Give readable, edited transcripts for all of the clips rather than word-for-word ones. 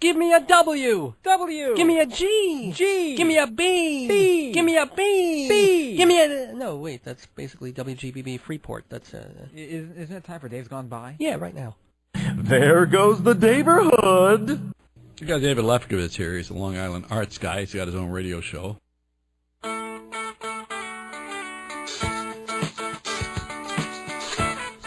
Give me a W. W. Give me a G. G. Give me a B. B. Give me a B. B. Give me a... No, wait, that's basically WGBB Freeport. That's Isn't it time for Dave's Gone By? Yeah, right now. There goes the neighborhood. We got David Lefkowitz here. He's a Long Island arts guy. He's got his own radio show.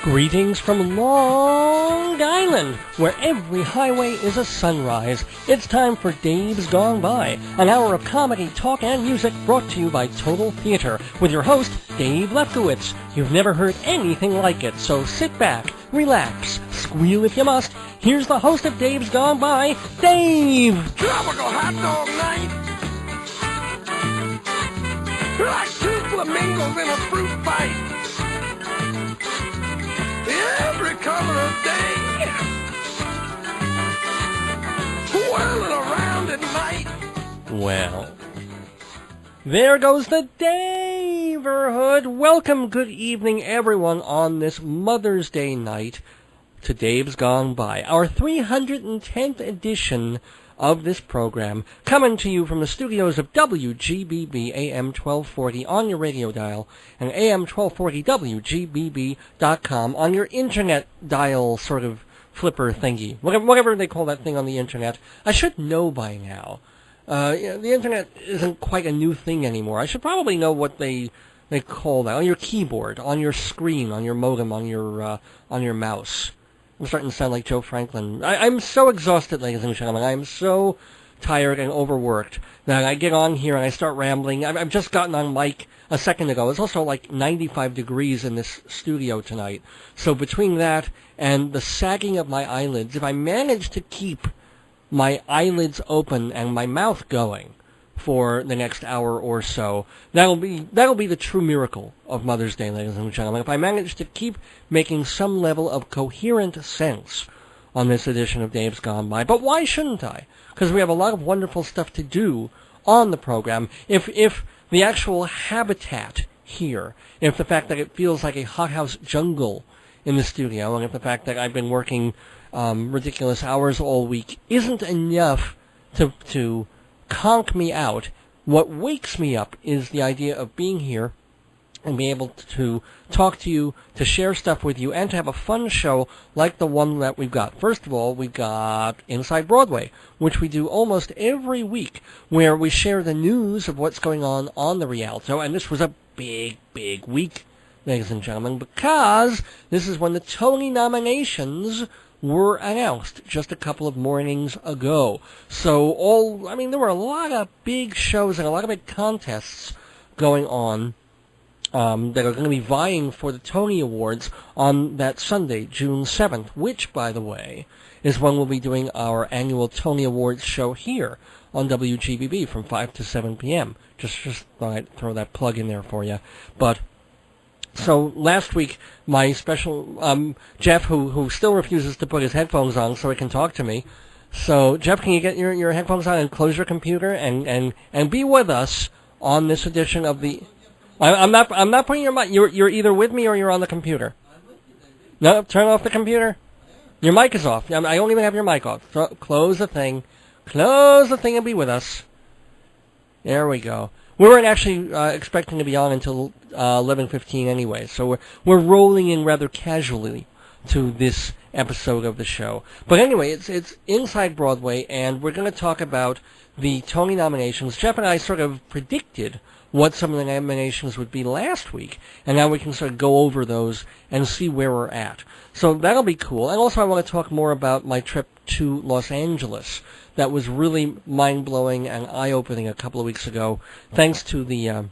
Greetings from Long Island, where every highway is a sunrise. It's time for Dave's Gone By, an hour of comedy, talk, and music brought to you by Total Theater, with your host, Dave Lefkowitz. You've never heard anything like it, so sit back, relax, squeal if you must. Here's the host of Dave's Gone By, Dave! Tropical hot dog night. Like two flamingos in a fruit fight. Every color of day, whirling around at night. Well, there goes the neighborhood. Welcome, good evening, everyone, on this Mother's Day night to Dave's Gone By, our 310th edition of this program, coming to you from the studios of WGBB-AM 1240 on your radio dial and AM 1240 WGBB.com on your internet dial sort of flipper thingy, whatever they call that thing on the internet. I should know by now. The internet isn't quite a new thing anymore. I should probably know what they call that on your keyboard, on your screen, on your modem, on your mouse. I'm starting to sound like Joe Franklin. I'm so exhausted, ladies and gentlemen. I'm so tired and overworked that I get on here and I start rambling. I've just gotten on mic a second ago. It's also like 95 degrees in this studio tonight. So between that and the sagging of my eyelids, if I manage to keep my eyelids open and my mouth going for the next hour or so, that'll be the true miracle of Mother's Day, ladies and gentlemen. If I manage to keep making some level of coherent sense on this edition of Dave's Gone By. But why shouldn't I? Because we have a lot of wonderful stuff to do on the program. If the actual habitat here, if the fact that it feels like a hothouse jungle in the studio, and if the fact that I've been working ridiculous hours all week isn't enough to conk me out, what wakes me up is the idea of being here and being able to talk to you, to share stuff with you, and to have a fun show like the one that we've got. First of all, we've got Inside Broadway, which we do almost every week, where we share the news of what's going on the Rialto, and this was a big, big week, ladies and gentlemen, because this is when the Tony nominations were announced just a couple of mornings ago. So there were a lot of big shows and a lot of big contests going on that are going to be vying for the Tony Awards on that Sunday, June 7th, which, by the way, is when we'll be doing our annual Tony Awards show here on WGBB from 5 to 7 p.m. Just thought I'd throw that plug in there for you. But so last week, my special Jeff, who still refuses to put his headphones on so he can talk to me. So Jeff, can you get your headphones on and close your computer and be with us on this edition of the? I'm not putting your mic. You're either with me or you're on the computer. No, turn off the computer. Your mic is off. I don't even have your mic off. Close the thing. Close the thing and be with us. There we go. We weren't actually expecting to be on until 11:15 anyway, so we're rolling in rather casually to this episode of the show. But anyway, it's Inside Broadway, and we're going to talk about the Tony nominations. Jeff and I sort of predicted what some of the nominations would be last week, and now we can sort of go over those and see where we're at. So that'll be cool. And also I want to talk more about my trip to Los Angeles. That was really mind-blowing and eye-opening a couple of weeks ago, thanks to the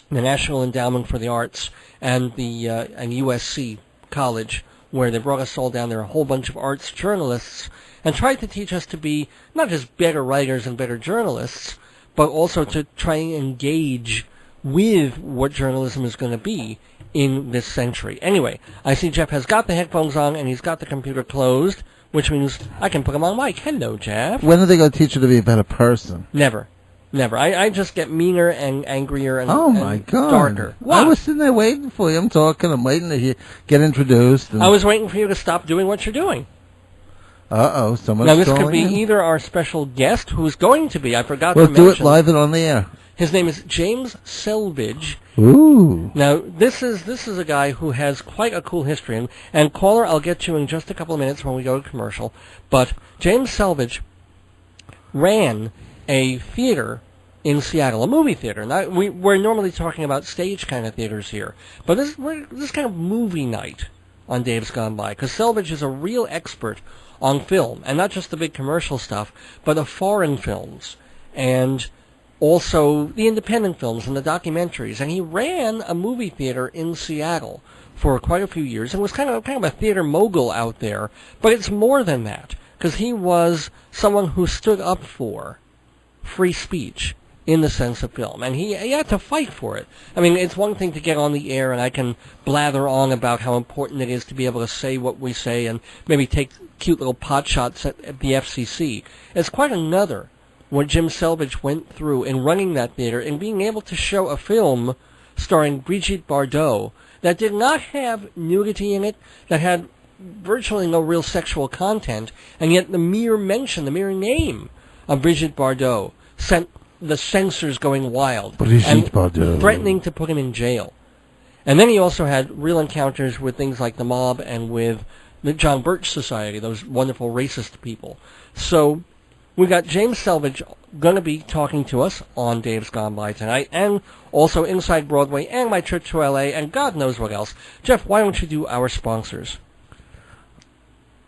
National Endowment for the Arts and and USC College, where they brought us all down there, a whole bunch of arts journalists, and tried to teach us to be not just better writers and better journalists, but also to try and engage with what journalism is going to be in this century. Anyway, I see Jeff has got the headphones on and he's got the computer closed, which means I can put him on mic. Hello, Jeff. When are they going to teach you to be a better person? Never. I just get meaner and angrier and, my and God. darker. What? I was sitting there waiting for you. I'm talking. I'm waiting to get introduced. I was waiting for you to stop doing what you're doing. Uh-oh, someone's Now, this could calling be in? either our special guest, who's going to be, I forgot We'll to do mention. it live and on the air. His name is James Selvidge. Ooh. Now, this is a guy who has quite a cool history. And caller, I'll get to in just a couple of minutes when we go to commercial. But James Selvidge ran a theater in Seattle, a movie theater. Now, we're normally talking about stage kind of theaters here, but this is kind of movie night on Dave's Gone By, because Selvidge is a real expert on film, and not just the big commercial stuff, but the foreign films, and also the independent films and the documentaries. And he ran a movie theater in Seattle for quite a few years, and was kind of a theater mogul out there. But it's more than that, because he was someone who stood up for free speech in the sense of film, and he had to fight for it. I mean, it's one thing to get on the air, and I can blather on about how important it is to be able to say what we say, and maybe take cute little pot shots at the FCC. It's quite another what Jim Selvidge went through in running that theater and being able to show a film starring Brigitte Bardot that did not have nudity in it, that had virtually no real sexual content, and yet the mere mention, the mere name of Brigitte Bardot sent the censors going wild and threatening to put him in jail. And then he also had real encounters with things like the mob and with the John Birch Society, those wonderful racist people. So we've got James Selvidge going to be talking to us on Dave's Gone By tonight, and also Inside Broadway and my trip to L.A. and God knows what else. Jeff, why don't you do our sponsors?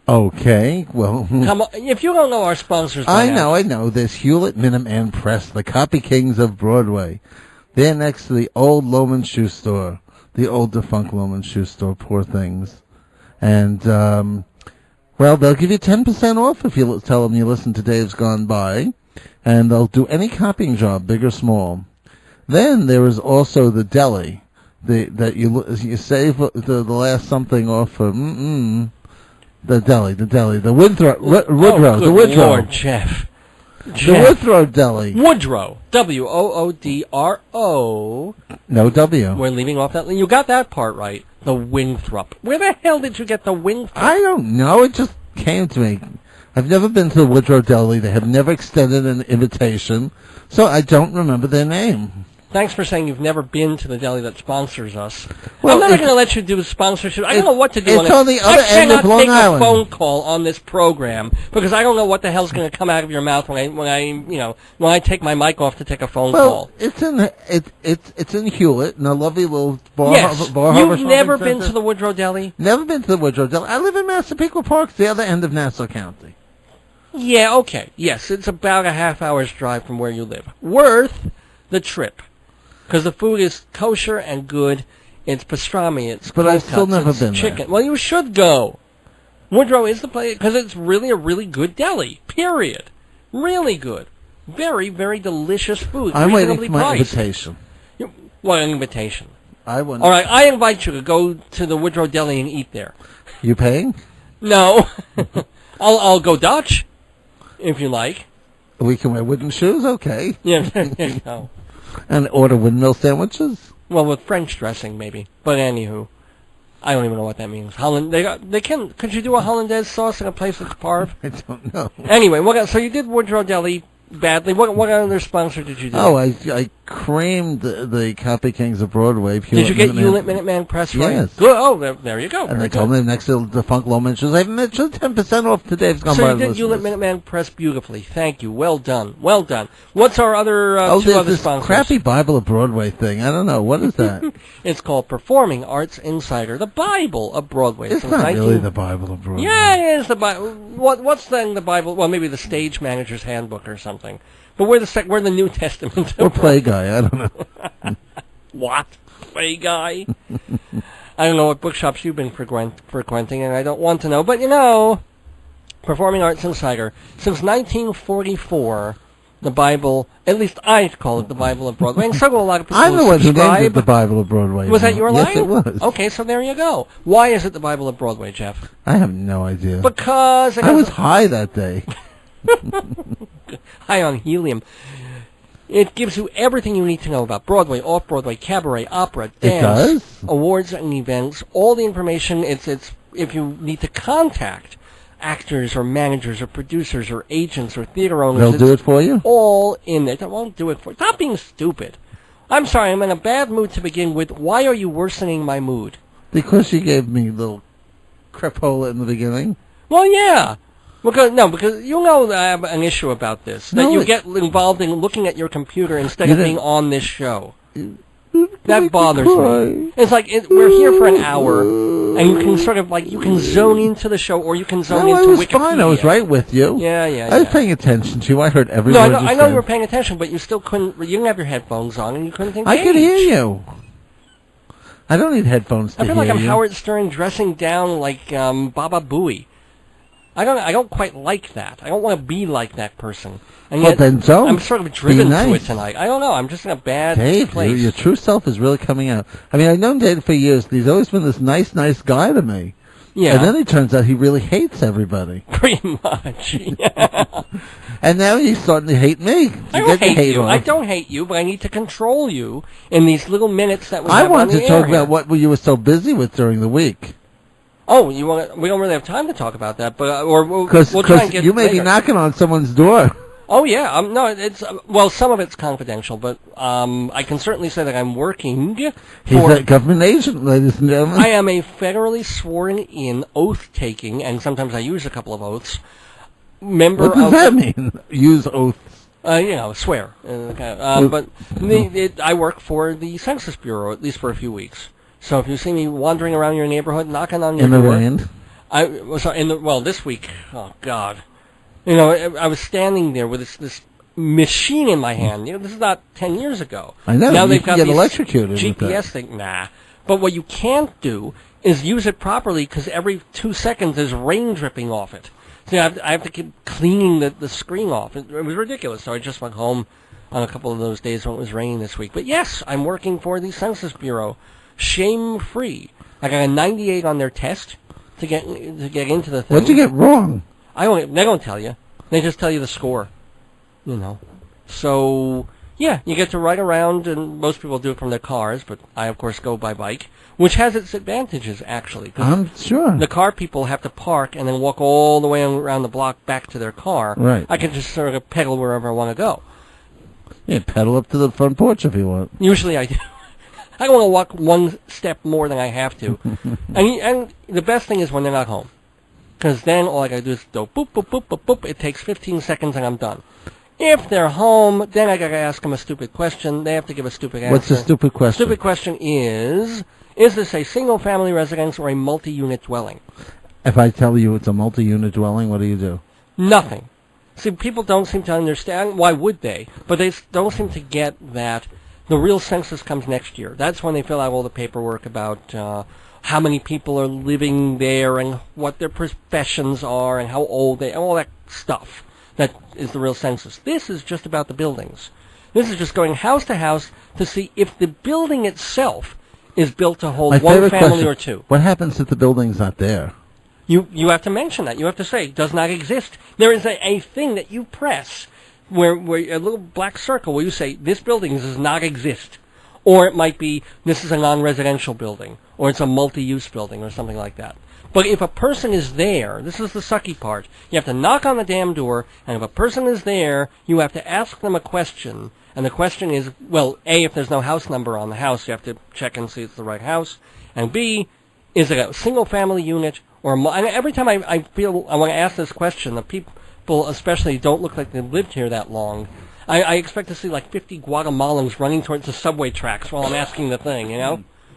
Okay, well... Come on, if you don't know our sponsors by now. I know. There's Hewlett Minuteman Press, the copy kings of Broadway. They're next to the old Loman Shoe Store, the old defunct Loman Shoe Store, poor things. And, well, they'll give you 10% off if you tell them you listen to Dave's Gone By, and they'll do any copying job, big or small. Then there is also the deli, that you save the last something off for, The deli, the Woodrow, the Woodrow. Lord, Jeff. The Woodrow Deli. Woodrow, Woodro. No W. We're leaving off that. You got that part right. The Winthrop. Where the hell did you get the Winthrop? I don't know. It just came to me. I've never been to the Woodrow Deli. They have never extended an invitation, so I don't remember their name. Thanks for saying you've never been to the deli that sponsors us. Well, I'm not going to let you do sponsorship. I don't know what to do it's on the other end of Long I cannot Island. take a phone call on this program because I don't know what the hell's going to come out of your mouth when I take my mic off to take a phone call. It's in Hewlett, in a lovely little bar. Yes, bar you've never been to the Woodrow Deli? Never been to the Woodrow Deli. I live in Massapequa Park, the other end of Nassau County. Yeah, okay. Yes, it's about a half hour's drive from where you live. Worth the trip. Because the food is kosher and good. It's pastrami. It's but I've still never been chicken. there. Well, you should go. Woodrow is the place because it's really a really good deli. Period. Really good. Very, very delicious food. I'm waiting reasonably for my priced. invitation. What an invitation? I wouldn't. All right, I invite you to go to the Woodrow Deli and eat there. You paying? No, I'll go Dutch if you like. We can wear wooden shoes, okay? Yeah, there you go. And order windmill sandwiches? Well, with French dressing, maybe. But anywho, I don't even know what that means. Could you do a hollandaise sauce in a place that's parv? I don't know. Anyway, so you did Woodrow Deli badly. What other sponsor did you do? Oh, I creamed the Copy Kings of Broadway. Did you get Hewlett Minuteman Press right? Yes. Good. Oh, there you go. And they told me next to the Funk Loman shoes, I mentioned 10% off to Dave's Gone By. So you did Hewlett Minuteman Press beautifully. Thank you. Well done. Well done. What's our other two other this sponsors? crappy Bible of Broadway thing. I don't know. What is that? It's called Performing Arts Insider, the Bible of Broadway. It's not really the Bible of Broadway. Yeah, it is the Bible. What's then the Bible? Well, maybe the Stage Manager's Handbook or something. But we're the New Testament. Or Play Guy. I don't know. What? Play Guy? I don't know what bookshops you've been frequenting, and I don't want to know. But, Performing Arts Insider. Since 1944, the Bible, at least I call it the Bible of Broadway, and so do a lot of people I'm the one who named subscribe. it the Bible of Broadway. Was that your line? Yes, it was. Okay, so there you go. Why is it the Bible of Broadway, Jeff? I have no idea. Because I was high that day. high on helium. It gives you everything you need to know about Broadway, off-Broadway, cabaret, opera, dance, awards and events, all the information. It's if you need to contact actors or managers or producers or agents or theater owners. They'll do it for you? All in there. They won't do it for you. Stop being stupid. I'm sorry, I'm in a bad mood to begin with. Why are you worsening my mood? Because you gave me a little crepola in the beginning. Well, yeah. Because you know that I have an issue about this. That you get involved in looking at your computer instead of being on this show. That bothers me. It's like we're here for an hour, and you can sort of you can zone into the show, or you can zone into Wikipedia. Fine. I was right with you. Yeah. I was paying attention to you. I heard every word you said. I know you were paying attention, but you still couldn't. You didn't have your headphones on, and you couldn't engage. I could hear you. I don't need headphones to hear you. I feel like I'm Howard Stern dressing down like Baba Booey. I don't quite like that. I don't want to be like that person. And yet, then don't. I'm sort of driven to it tonight. I don't know. I'm just in a bad place. Your true self is really coming out. I mean, I've known Dave for years. He's always been this nice guy to me. Yeah. And then it turns out he really hates everybody. Pretty much. Yeah. And now he's starting to hate me. I don't hate you. I don't hate you, but I need to control you in these little minutes that we have on the air. I wanted to talk about what you were so busy with during the week. Oh, we don't really have time to talk about that, but we'll try and get you may later. be knocking on someone's door. Oh yeah, no, it's some of it's confidential, but I can certainly say that I'm working. He's a government agent, ladies and gentlemen. I am a federally sworn-in, oath-taking, and sometimes I use a couple of oaths. Member what does that mean? Use oaths. Swear. But I work for the Census Bureau, at least for a few weeks. So if you see me wandering around your neighborhood, knocking on your door... In the rain? This week, oh, God. I was standing there with this machine in my hand. This is not 10 years ago. I know. Now you they've got get these electrocuted GPS thing. Nah. But what you can't do is use it properly because every 2 seconds there's rain dripping off it. So I have to keep cleaning the screen off. It was ridiculous. So I just went home on a couple of those days when it was raining this week. But yes, I'm working for the Census Bureau. Shame-free. I got a 98 on their test to get into the thing. What'd you get wrong? They don't tell you. They just tell you the score. So, yeah, you get to ride around, and most people do it from their cars, but I, of course, go by bike, which has its advantages, actually. I'm sure. The car people have to park and then walk all the way around the block back to their car. Right. I can just sort of pedal wherever I want to go. Yeah, pedal up to the front porch if you want. Usually I do. I don't want to walk one step more than I have to. and the best thing is when they're not home. Because then all I got to do is go boop, boop, boop, boop, boop. It takes 15 seconds and I'm done. If they're home, then I got to ask them a stupid question. They have to give a stupid answer. What's the stupid question? Stupid question is this a single-family residence or a multi-unit dwelling? If I tell you it's a multi-unit dwelling, what do you do? Nothing. See, people don't seem to understand. Why would they? But they don't seem to get that the real census comes next year. That's when they fill out all the paperwork about how many people are living there and what their professions are and how old they are, all that stuff. That is the real census. This is just about the buildings. This is just going house to house to see if the building itself is built to hold one family or two. What happens if the building's not there? You have to mention that. You have to say, does not exist. There is a thing that you press where a little black circle where you say, this building does not exist. Or it might be, this is a non-residential building, or it's a multi-use building, or something like that. But if a person is there, this is the sucky part, you have to knock on the damn door, and if a person is there, you have to ask them a question. And the question is, well, A, if there's no house number on the house, you have to check and see it's the right house. And B, is it a single-family unit? And every time I feel I want to ask this question, the people especially don't look like they've lived here that long. I expect to see like 50 Guatemalans running towards the subway tracks while I'm asking the thing,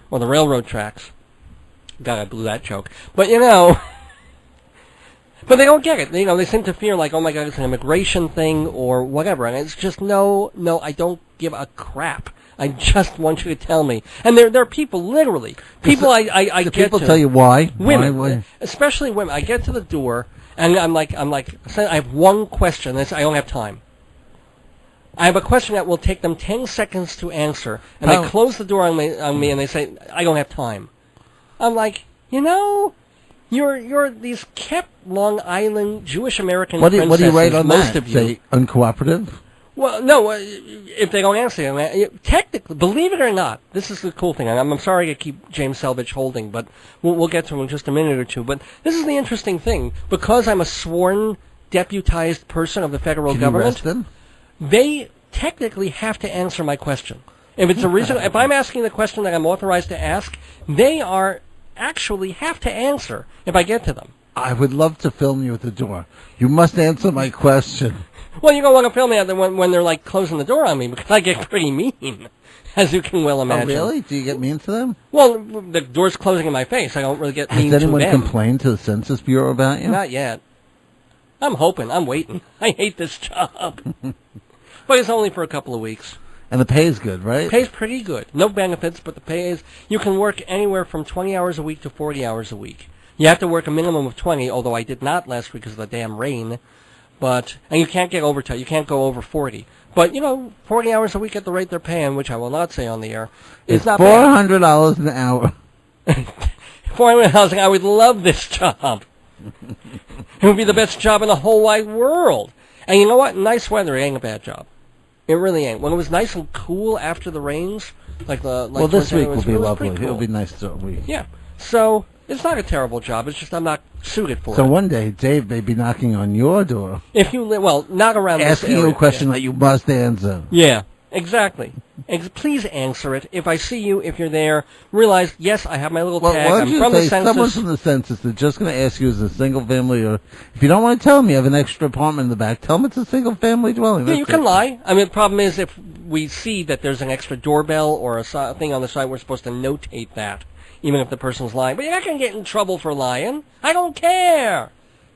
or the railroad tracks. God, I blew that joke. But, but they don't get it. They seem to fear like, oh my God, it's an immigration thing or whatever. And it's just, no, I don't give a crap. I just want you to tell me. And there are people, literally, people I get to. People tell you why? Women, why? Especially women. I get to the door, and I'm like, I have one question. I don't have time. I have a question that will take them 10 seconds to answer, and they close the door on me, and they say, I don't have time. I'm like, you're these kept Long Island Jewish American princesses. What do you write on most that? Of you. Say uncooperative? Well, no, if they don't answer, technically, believe it or not, this is the cool thing. I'm sorry to keep James Selvidge holding, but we'll get to him in just a minute or two. But this is the interesting thing. Because I'm a sworn deputized person of the federal government, they technically have to answer my question. If it's a reason, if I'm asking the question that I'm authorized to ask, they are actually have to answer if I get to them. I would love to film you at the door. You must answer my question. Well, you don't want to film me out there when they're like closing the door on me because I get pretty mean, as you can well imagine. Oh, really? Do you get mean to them? Well, the door's closing in my face. I don't really get mean to them. Has anyone complained to the Census Bureau about you? Not yet. I'm hoping. I'm waiting. I hate this job. But it's only for a couple of weeks. And the pay is good, right? Pay's pretty good. No benefits, but the pay is... You can work anywhere from 20 hours a week to 40 hours a week. You have to work a minimum of 20, although I did not last week because of the damn rain. And you can't get overtime. You can't go over 40. But, 40 hours a week at the rate they're paying, which I will not say on the air, is not bad. $400 an hour. $400 I would love this job. It would be the best job in the whole wide world. And you know what? Nice weather ain't a bad job. It really ain't. When it was nice and cool after the rains, well, this week will be lovely. Cool. It'll be nice this week. Yeah. So... It's not a terrible job. It's just I'm not suited for it. So one day, Dave may be knocking on your door. If you not around this area. Asking you a question that you must answer. Yeah, exactly. Please answer it. If I see you, if you're there, realize, yes, I have my little tag. I'm from the Census. Someone from the Census is just going to ask you as a single family, or if you don't want to tell them you have an extra apartment in the back, tell them it's a single family dwelling. Yeah, you can lie. I mean, the problem is if we see that there's an extra doorbell or a thing on the side, we're supposed to notate that. Even if the person's lying. But you're not going to get in trouble for lying. I don't care.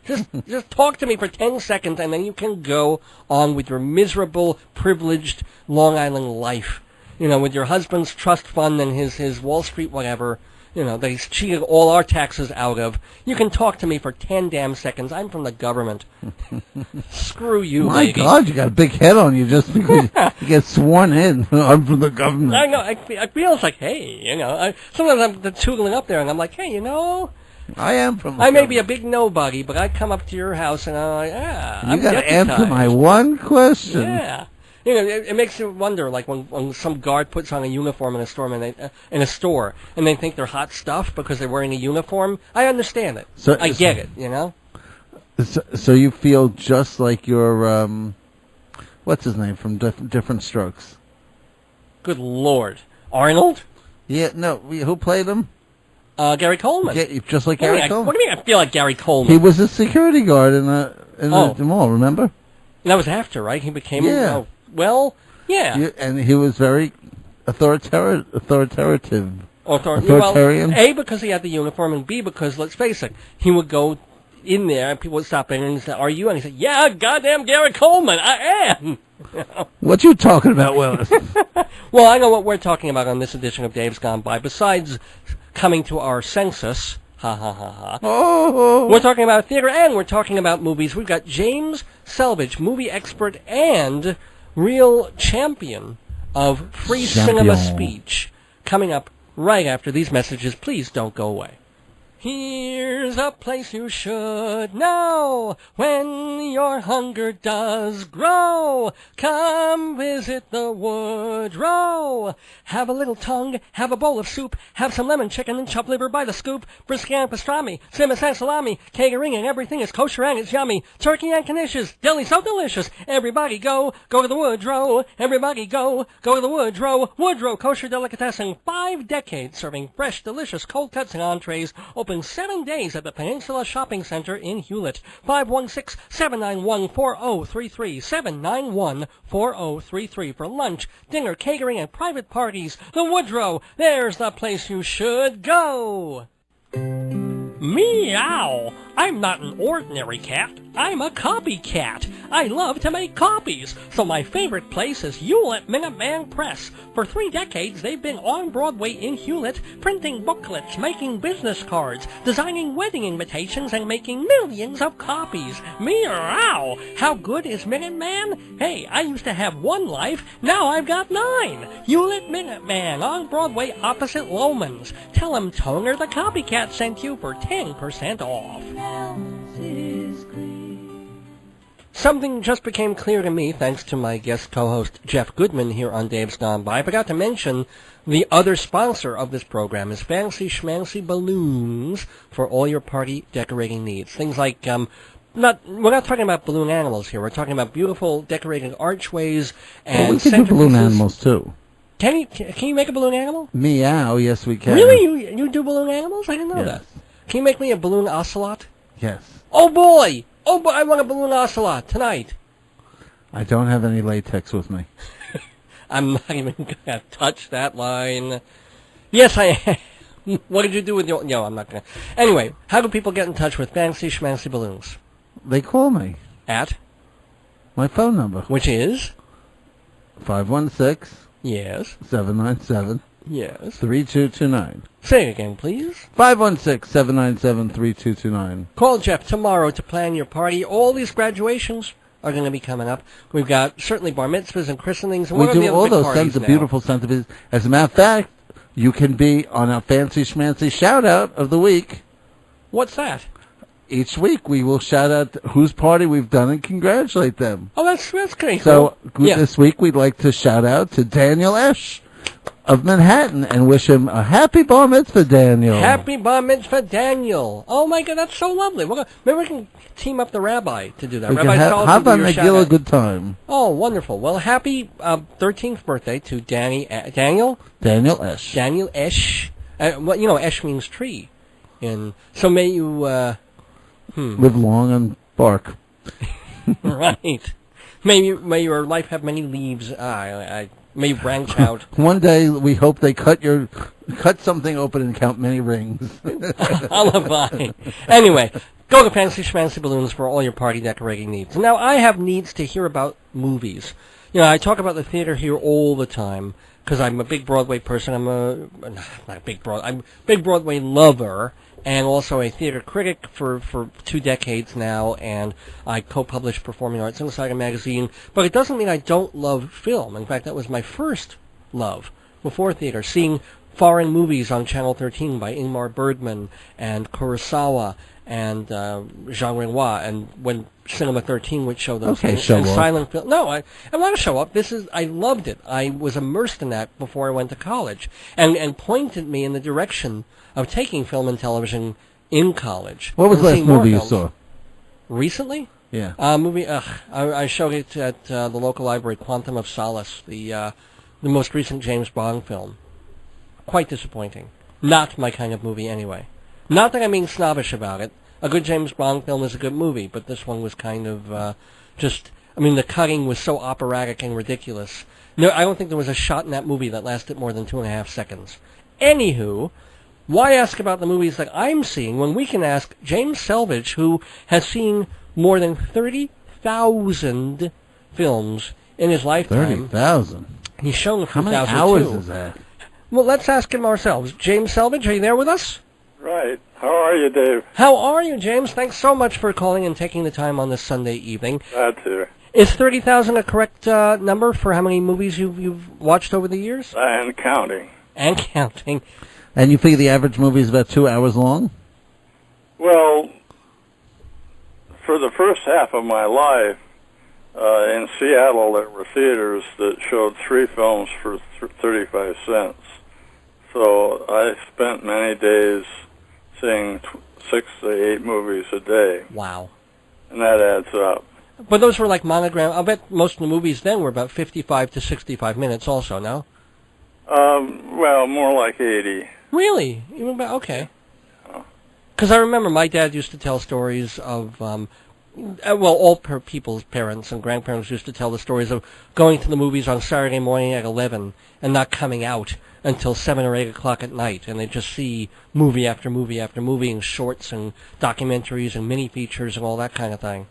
Just talk to me for 10 seconds, and then you can go on with your miserable, privileged Long Island life. With your husband's trust fund and his Wall Street whatever, that he's cheated all our taxes out of. You can talk to me for 10 damn seconds. I'm from the government. Screw you, My God, you got a big head on you just because you get sworn in. I'm from the government. I know. I feel it's like, hey, sometimes I'm tootling up there, and I'm like, hey, I am from the I may government. be a big nobody, but I come up to your house, and I'm like, you got to answer my one question. Yeah. It makes you wonder, like when some guard puts on a uniform in a store, and they think they're hot stuff because they're wearing a uniform. I understand it. I get it. So you feel just like your what's his name from Different Strokes? Good Lord, Arnold? Yeah, no. Who played him? Gary Coleman. Yeah, just like Gary Coleman. What do you mean? I feel like Gary Coleman. He was a security guard in the mall. Remember? And that was after, right? He became. Yeah. Well, yeah. And he was very authoritarian. Well, A, because he had the uniform, and B, because, let's face it, he would go in there, and people would stop in and say, are you? And he said, yeah, goddamn Gary Coleman, I am. What you talking about, Willis? Well, I know what we're talking about on this edition of Dave's Gone By. Besides coming to our census, ha ha ha ha. Oh. We're talking about theater, and we're talking about movies. We've got James Selvidge, movie expert and real champion of free cinema speech, coming up right after these messages. Please don't go away. Here's a place you should know when your hunger does grow. Come visit the Woodrow. Have a little tongue, have a bowl of soup, have some lemon chicken and chopped liver by the scoop, brisket and pastrami, simmer and salami, catering and everything is kosher and it's yummy. Turkey and knishes, deli so delicious. Everybody go to the Woodrow. Everybody go to the Woodrow. Woodrow Kosher Delicatessen, 5 decades serving fresh, delicious cold cuts and entrees. Open 7 days at the Peninsula Shopping Center in Hewlett. 516-791-4033. 791-4033 for lunch, dinner, catering, and private parties. The Woodrow, there's the place you should go. Meow! I'm not an ordinary cat. I'm a copycat. I love to make copies, so my favorite place is Hewlett Minuteman Press. For 3 decades, they've been on Broadway in Hewlett, printing booklets, making business cards, designing wedding invitations, and making millions of copies. Meow! How good is Minuteman? Hey, I used to have 1 life, now I've got 9. Hewlett Minuteman on Broadway opposite Loman's. Tell him Toner the Copycat sent you for 10% off. something just became clear to me thanks to my guest co-host Jeff Goodman here on Dave's Gone By. I forgot to mention the other sponsor of this program is Fancy Schmancy Balloons for all your party decorating needs. Things like, we're not talking about balloon animals here. We're talking about beautiful decorating archways and we can do balloon animals, too. Can you make a balloon animal? Meow, yes, we can. Really? You do balloon animals? I didn't know that. Can you make me a balloon ocelot? Yes. Oh, boy! I want a balloon ocelot tonight. I don't have any latex with me. I'm not even going to touch that line. Yes, I am. What did you do with your... No, I'm not going to. Anyway, how do people get in touch with Fancy Schmancy Balloons? They call me. At? My phone number. Which is? 516. Yes. 797. Yes. 3229. Say it again, please. 516-797-3229. Call Jeff tomorrow to plan your party. All these graduations are going to be coming up. We've got certainly bar mitzvahs and christenings. And We what are the do other all big those parties now? beautiful sentiments. As a matter of fact, you can be on a Fancy Schmancy shout-out of the week. What's that? Each week we will shout out whose party we've done and congratulate them. Oh, that's pretty cool. So this week we'd like to shout out to Daniel Esch of Manhattan and wish him a happy bar mitzvah, Daniel. Happy bar mitzvah, Daniel. Oh, my God, that's so lovely. Maybe we can team up the rabbi to do that. We Rabbi can Saul have to do on your Megillah shout-out. good time. Oh, wonderful. Well, happy 13th birthday to Daniel? Daniel Esch. Daniel Esch. Esch means tree. And so may you... Live long and bark. Right. May your life have many leaves. May you branch out. One day we hope they cut something open and count many rings. Alibi. Anyway, go to Fancy Schmancy Balloons for all your party decorating needs. Now, I have needs to hear about movies. I talk about the theater here all the time because I'm a big Broadway person. I'm a big Broadway lover. And also a theater critic for 2 decades now, and I co-publish Performing Arts Insider magazine. But it doesn't mean I don't love film. In fact, that was my first love before theater, seeing foreign movies on Channel 13 by Ingmar Bergman and Kurosawa and Jean Renoir, and when Cinema 13 would show those things. Show and up. silent film. No, I want to show up. I loved it. I was immersed in that before I went to college, and pointed me in the direction of taking film and television in college. What was the last Seeing more movie you films. saw? Recently? Yeah. I showed it at the local library, Quantum of Solace, the most recent James Bond film. Quite disappointing. Not my kind of movie anyway. Not that I'm being snobbish about it. A good James Bond film is a good movie, but this one was kind of the cutting was so operatic and ridiculous. No, I don't think there was a shot in that movie that lasted more than 2.5 seconds. Anywho, why ask about the movies that I'm seeing when we can ask James Selvidge, who has seen more than 30,000 films in his lifetime. 30,000? He's shown How many 2002. hours is that? Well, let's ask him ourselves. James Selvidge, are you there with us? Right. How are you, Dave? How are you, James? Thanks so much for calling and taking the time on this Sunday evening. Glad to. Is 30,000 a correct number for how many movies you've watched over the years? And counting. And counting. And you figure the average movie is about 2 hours long? Well, for the first half of my life, in Seattle, there were theaters that showed 3 films for 35 cents. So I spent many days seeing 6 to 8 movies a day. Wow. And that adds up. But those were like monogram. I'll bet most of the movies then were about 55 to 65 minutes also, no? Well, more like 80. Really? Even about, okay. Because I remember my dad used to tell stories of, all people's parents and grandparents used to tell the stories of going to the movies on Saturday morning at 11 and not coming out until 7 or 8 o'clock at night, and they'd just see movie after movie after movie and shorts and documentaries and mini features and all that kind of thing.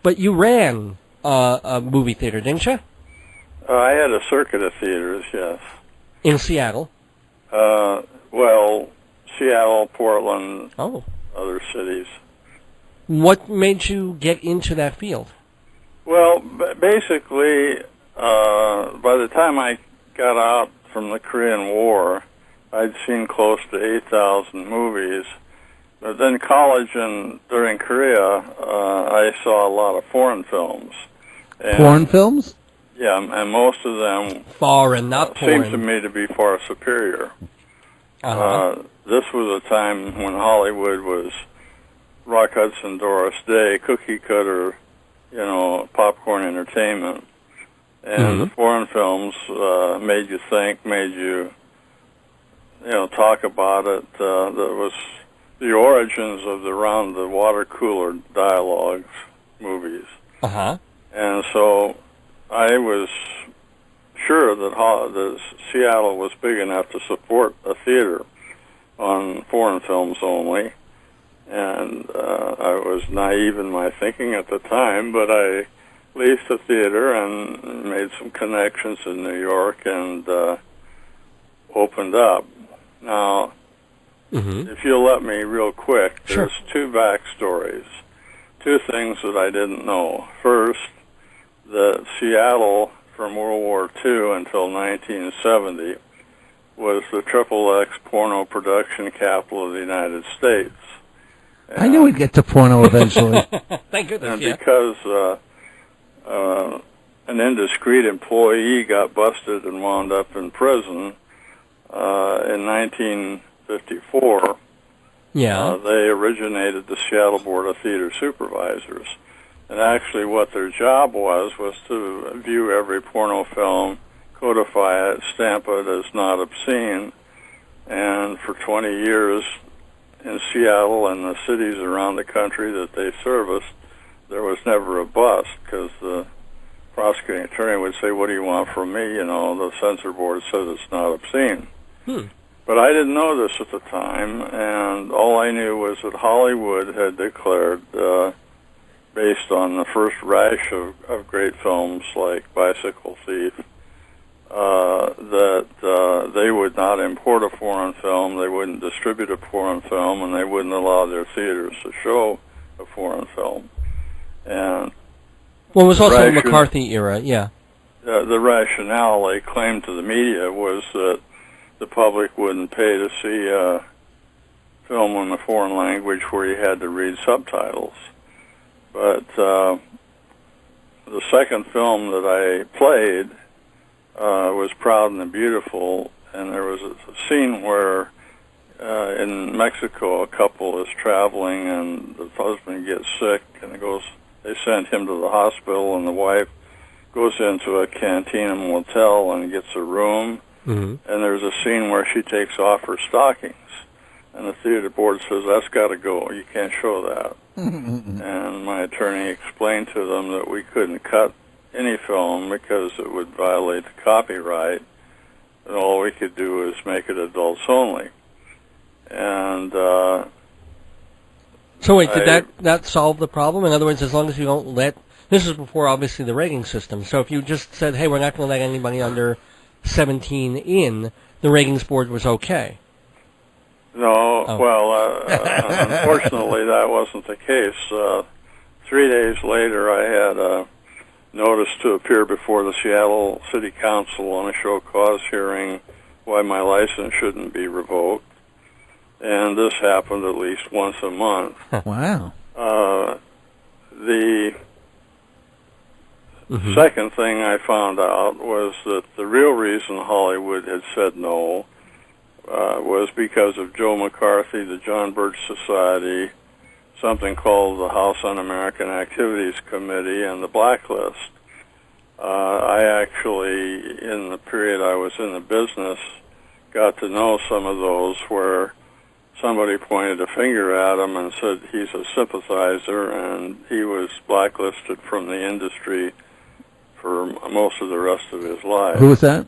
But you ran a movie theater, didn't you? I had a circuit of theaters, yes. In Seattle? Well, Seattle, Portland, Oh. other cities. What made you get into that field? Well, basically, by the time I got out from the Korean War, I'd seen close to 8,000 movies, But then college and during Korea, I saw a lot of foreign films. And, Foreign films? Yeah, and most of them Foreign, not seemed to porn. me to be far superior. Uh-huh. This was a time when Hollywood was Rock Hudson, Doris Day, cookie cutter, popcorn entertainment. And the foreign films made you think, made you, talk about it. That was the origins of the round the water cooler dialogues movies. Uh-huh. And so I was sure that Seattle was big enough to support a theater on foreign films only. And I was naive in my thinking at the time, but I leased a theater and made some connections in New York and opened up. Now, if you'll let me real quick, Sure. there's two backstories, two things that I didn't know. First, that Seattle from World War II until 1970 was the XXX porno production capital of the United States. I knew we'd get to porno eventually. Thank goodness, And yeah. because an indiscreet employee got busted and wound up in prison in 1954, Yeah. they originated the Seattle Board of Theater Supervisors. And actually what their job was to view every porno film, codify it, stamp it as not obscene. And for 20 years in Seattle and the cities around the country that they serviced, there was never a bust because the prosecuting attorney would say, "What do you want from me?" The censor board says it's not obscene. But I didn't know this at the time, and all I knew was that Hollywood had declared, based on the first rash of great films like Bicycle Thief, that they would not import a foreign film, they wouldn't distribute a foreign film, and they wouldn't allow their theaters to show a foreign film. And Well, it was also the Ration- McCarthy era, yeah. the rationale they claimed to the media was that the public wouldn't pay to see a film in a foreign language where you had to read subtitles. But the second film that I played was Proud and the Beautiful, and there was a scene where in Mexico a couple is traveling and the husband gets sick and they send him to the hospital, and the wife goes into a cantina motel and gets a room, and there's a scene where she takes off her stockings, and the theater board says, "That's got to go, you can't show that." And my attorney explained to them that we couldn't cut any film because it would violate the copyright, and all we could do is make it adults only. And So wait, did that solve the problem? In other words, as long as you don't let... This is before, obviously, the rating system. So if you just said, hey, we're not going to let anybody under 17 in, the ratings board was okay. no, well, unfortunately, that wasn't the case. 3 days later, I had a notice to appear before the Seattle City Council on a show cause hearing why my license shouldn't be revoked. And this happened at least once a month. Wow. The second thing I found out was that the real reason Hollywood had said no was because of Joe McCarthy, the John Birch Society, something called the House Un-American Activities Committee, and the Blacklist. I actually, in the period I was in the business, got to know some of those where somebody pointed a finger at him and said he's a sympathizer, and he was blacklisted from the industry for most of the rest of his life. Who was that?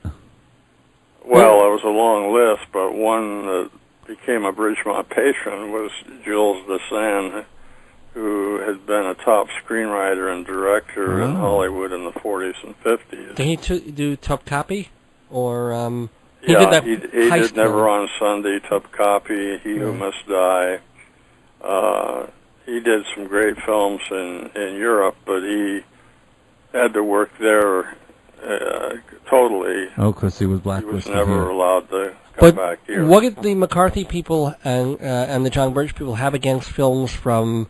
Well, it was a long list, but one that became a Bridgemont patron was Jules Dessin, who had been a top screenwriter and director in Hollywood in the 40s and 50s. Did he do Top Copy? Or, he Yeah, did that he heist did Never film. on Sunday, Tough Copy, He Who Must Die. He did some great films in Europe, but he had to work there totally. Oh, because he was He was blacklisted. never here. allowed to come back here. What did the McCarthy people and the John Birch people have against films from?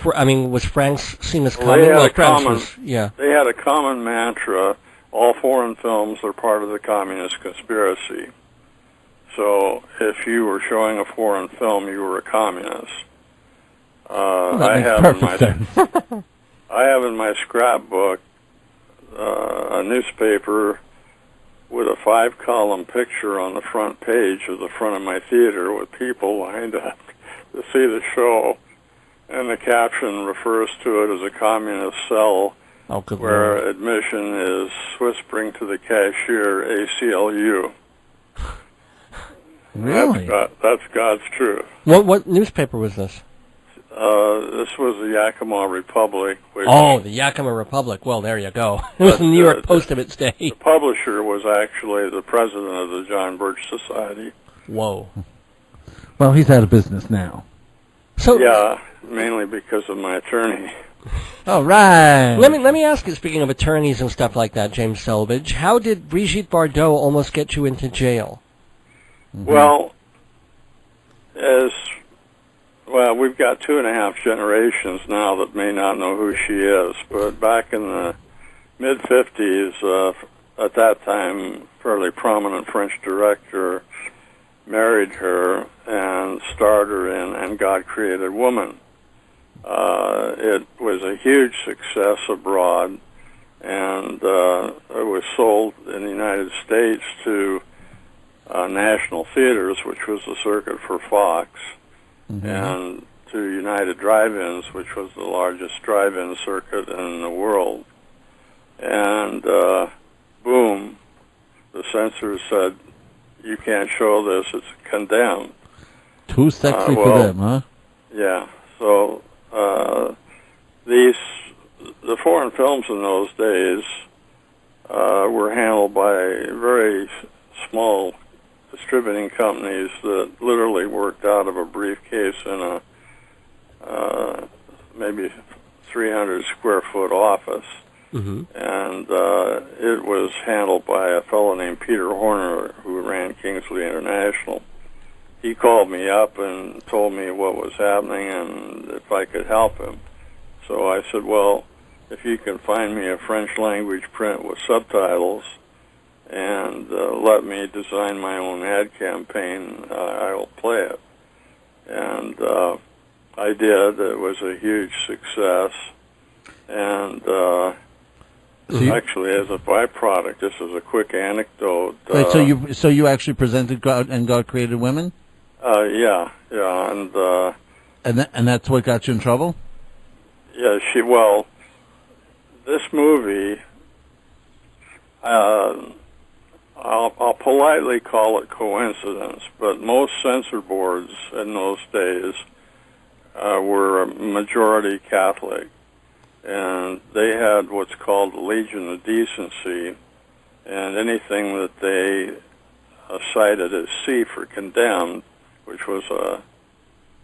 Was Frank's seen as Well, common? They had a common mantra: all foreign films are part of the communist conspiracy. So if you were showing a foreign film, you were a communist. I have in my scrapbook a newspaper with a 5-column picture on the front page of the front of my theater with people lined up to see the show, and the caption refers to it as a communist cell where admission is whispering to the cashier, ACLU. Really? That's God's truth. What newspaper was this? This was the Yakima Republic. The Yakima Republic. Well, there you go. It was the New York Post of its day. The publisher was actually the president of the John Birch Society. Whoa. Well, he's out of business now. So yeah, mainly because of my attorney. All right. Let me ask you, speaking of attorneys and stuff like that, James Selvidge, how did Brigitte Bardot almost get you into jail? Mm-hmm. Well, we've got 2.5 generations now that may not know who she is, but back in the mid-50s, at that time, fairly prominent French director married her and starred her in And God Created Woman. It was a huge success abroad, and it was sold in the United States to National Theaters, which was the circuit for Fox, and to United Drive-Ins, which was the largest drive-in circuit in the world. And boom, the censors said, you can't show this, it's condemned. Too sexy for them, huh? Yeah, so the foreign films in those days were handled by very small distributing companies that literally worked out of a briefcase in a maybe 300 square foot office. And it was handled by a fellow named Peter Horner, who ran Kingsley International. He called me up and told me what was happening and if I could help him. So I said, well, if you can find me a French language print with subtitles and let me design my own ad campaign, I will play it. And I did. It was a huge success. And actually, as a byproduct, just as a quick anecdote. Wait, so you actually presented God and God Created Women? Yeah, and that's what got you in trouble? Yeah, this movie, I'll politely call it coincidence, but most censor boards in those days were majority Catholic, and they had what's called the Legion of Decency, and anything that they cited as C for condemned, which was a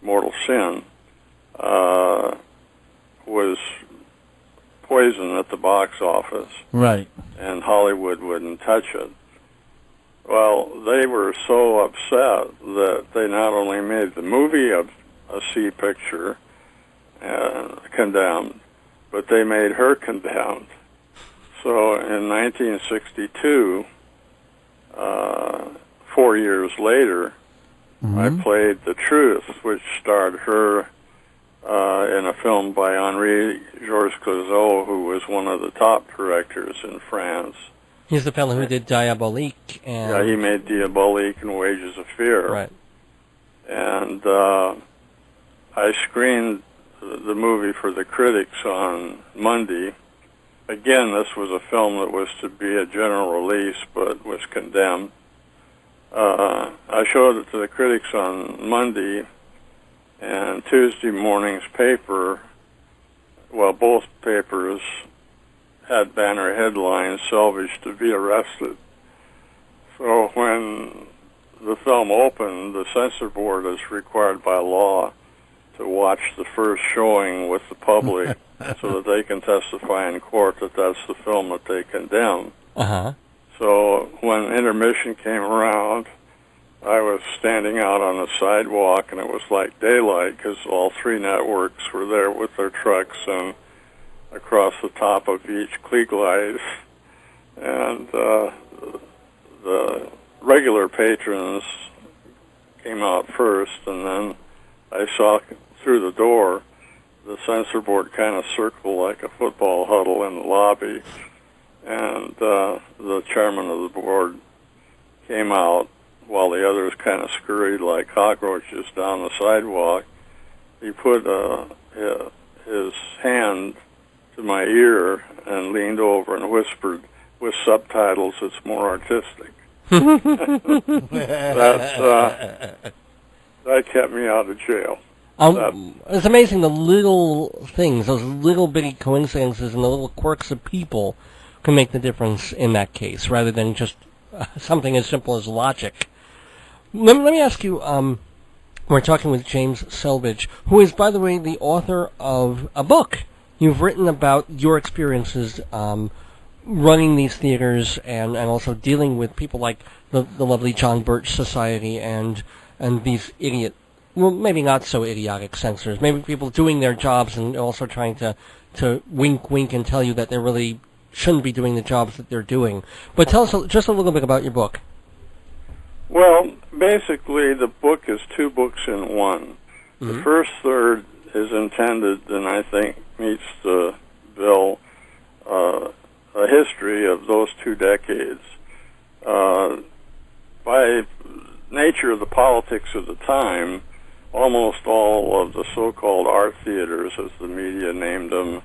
mortal sin, was poison at the box office. Right. And Hollywood wouldn't touch it. Well, they were so upset that they not only made the movie a C picture, condemned, but they made her condemned. So in 1962, 4 years later, I played The Truth, which starred her in a film by Henri Georges Clouzot, who was one of the top directors in France. He's the fellow who did Diabolique. Yeah, he made Diabolique and Wages of Fear. Right. And I screened the movie for the critics on Monday. Again, this was a film that was to be a general release, but was condemned. I showed it to the critics on Monday, and Tuesday morning's paper, well, both papers had banner headlines, Selvidge to be arrested. So when the film opened, the censor board is required by law to watch the first showing with the public so that they can testify in court that that's the film that they condemn. So when intermission came around, I was standing out on the sidewalk, and it was like daylight because all three networks were there with their trucks, and across the top of each Kliegleis, and the regular patrons came out first, and then I saw through the door the censor board kind of circle like a football huddle in the lobby, and the chairman of the board came out while the others kind of scurried like cockroaches down the sidewalk. He put his hand to my ear and leaned over and whispered, with subtitles, "It's more artistic." That kept me out of jail. It's amazing the little things, those little bitty coincidences and the little quirks of people can make the difference in that case, rather than just something as simple as logic. Let me ask you, we're talking with James Selvidge, who is, by the way, the author of a book. You've written about your experiences running these theaters and also dealing with people like the lovely John Birch Society and these well, maybe not so idiotic censors, maybe people doing their jobs and also trying to wink and tell you that they really shouldn't be doing the jobs that they're doing. But tell us just a little bit about your book. Well, basically, the book is two books in one. Mm-hmm. The first third is intended, and I think meets the bill, a history of those 2 decades. By nature of the politics of the time, almost all of the so-called art theaters, as the media named them,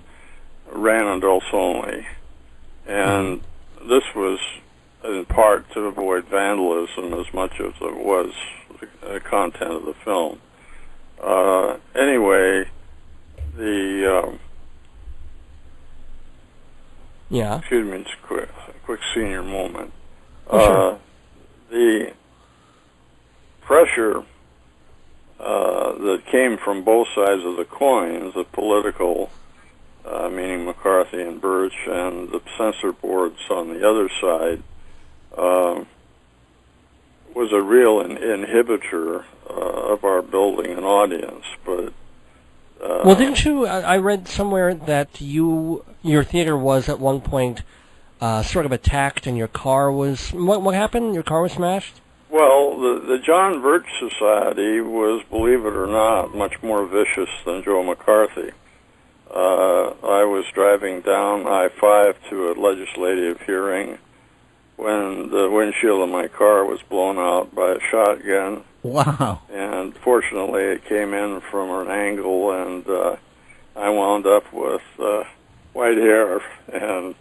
ran adults only. And this was in part to avoid vandalism as much as it was the content of the film. Anyway, excuse me, just a quick senior moment. Sure. The pressure that came from both sides of the coin, the political, meaning McCarthy and Birch, and the censor boards on the other side, was a real inhibitor of our building an audience. But well, didn't you? I read somewhere that your theater was at one point sort of attacked, and your car was. What happened? Your car was smashed? Well, the John Birch Society was, believe it or not, much more vicious than Joe McCarthy. I was driving down I-5 to a legislative hearing when the windshield of my car was blown out by a shotgun. Wow. And fortunately it came in from an angle, and I wound up with white hair and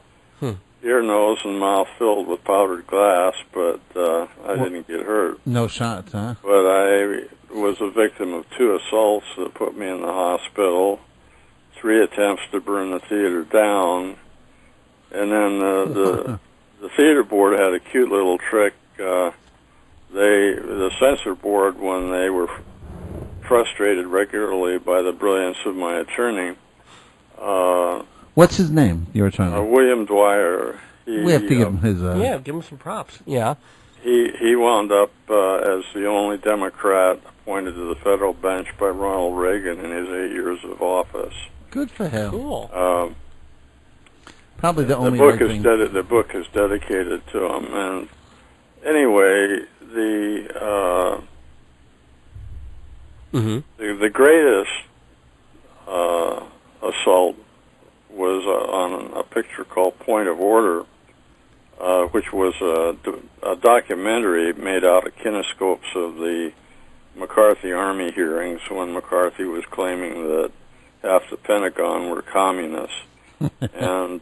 ear, nose, and mouth filled with powdered glass, but I didn't get hurt. No shots, huh? But I was a victim of 2 assaults that put me in the hospital, 3 attempts to burn the theater down, and then the theater board had a cute little trick. The censor board, when they were frustrated regularly by the brilliance of my attorney. What's his name? You were trying to. William Dwyer. We have to give him his. Give him some props. Yeah. He wound up as the only Democrat appointed to the federal bench by Ronald Reagan in his 8 years of office. Good for him. Cool. Probably the only. The book is dedicated to him. And anyway, the greatest assault was on a picture called Point of Order, which was a documentary made out of kinescopes of the McCarthy Army hearings when McCarthy was claiming that half the Pentagon were communists. And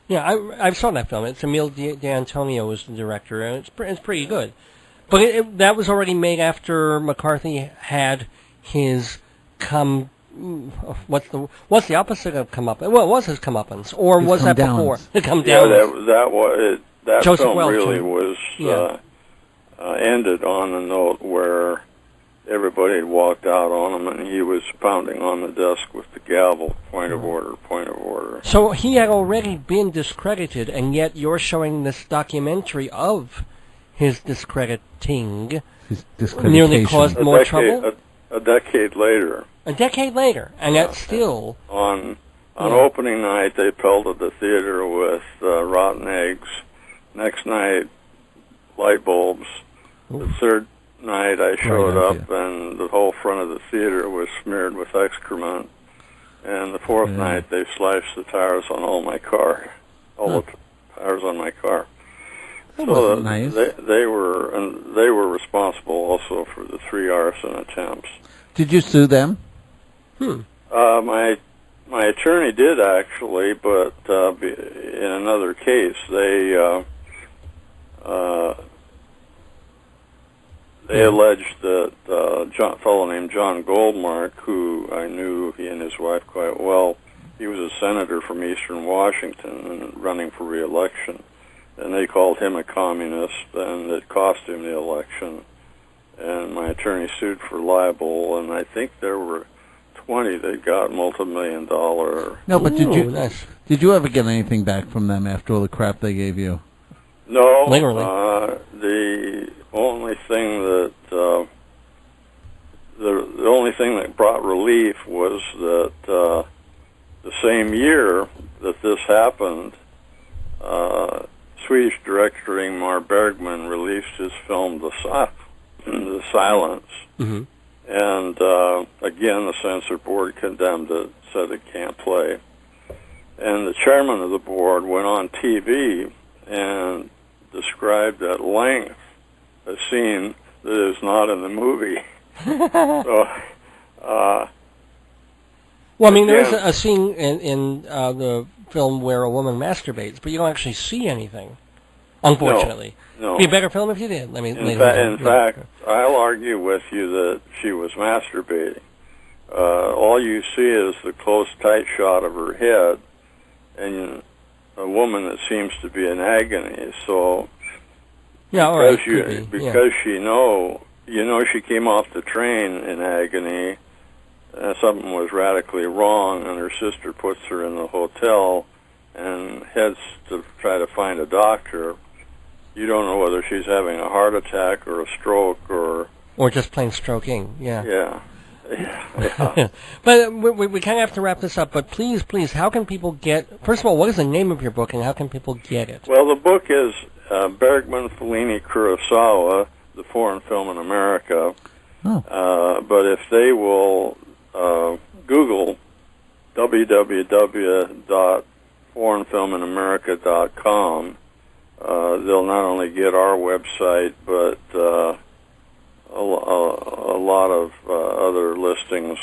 I saw that film. It's Emile D'Antonio was the director, and it's pretty good. But that was already made after McCarthy had his what's the opposite of comeuppance? Well, it was his comeuppance, or was that before? Come down. Yeah, that Joseph film Welch really was ended on a note where everybody had walked out on him, and he was pounding on the desk with the gavel, point of order, point of order. So he had already been discredited, and yet you're showing this documentary of his discrediting His nearly discreditation. caused more trouble? A decade later. A decade later, and that's still... On opening night, they pelted the theater with rotten eggs. Next night, light bulbs. The third night, I showed up, and the whole front of the theater was smeared with excrement. And the fourth night, they slashed the tires on all my car. All the tires on my car. That wasn't nice. They were responsible also for the 3 arson attempts. Did you sue them? My attorney did actually, but in another case, they alleged that a fellow named John Goldmark, who I knew, he and his wife quite well, he was a senator from Eastern Washington and running for re-election. And they called him a communist, and it cost him the election. And my attorney sued for libel, and I think there were 20 that got multi-million-dollar. No, but nice. did you ever get anything back from them after all the crap they gave you? No. Literally. The only thing that the only thing that brought relief was that the same year that this happened, Swedish director Ingmar Bergman released his film The Silence. Mm-hmm. And again, the censor board condemned it, said it can't play. And the chairman of the board went on TV and described at length a scene that is not in the movie. Well, I mean, there is a scene in the film where a woman masturbates, but you don't actually see anything, unfortunately. No. It'd be a better film if you did. In fact, I'll argue with you that she was masturbating. All you see is the close, tight shot of her head, and a woman that seems to be in agony. So, yeah, all right, because she came off the train in agony. Something was radically wrong, and her sister puts her in the hotel and heads to try to find a doctor. You don't know whether she's having a heart attack or a stroke or just plain stroking. Yeah. Yeah. But we kind of have to wrap this up. But please, how can people get? First of all, what is the name of your book, and how can people get it? Well, the book is Bergman, Fellini, Kurosawa, the foreign film in America. But if they will Google www.foreignfilminamerica.com, they'll not only get our website, but a lot of other listings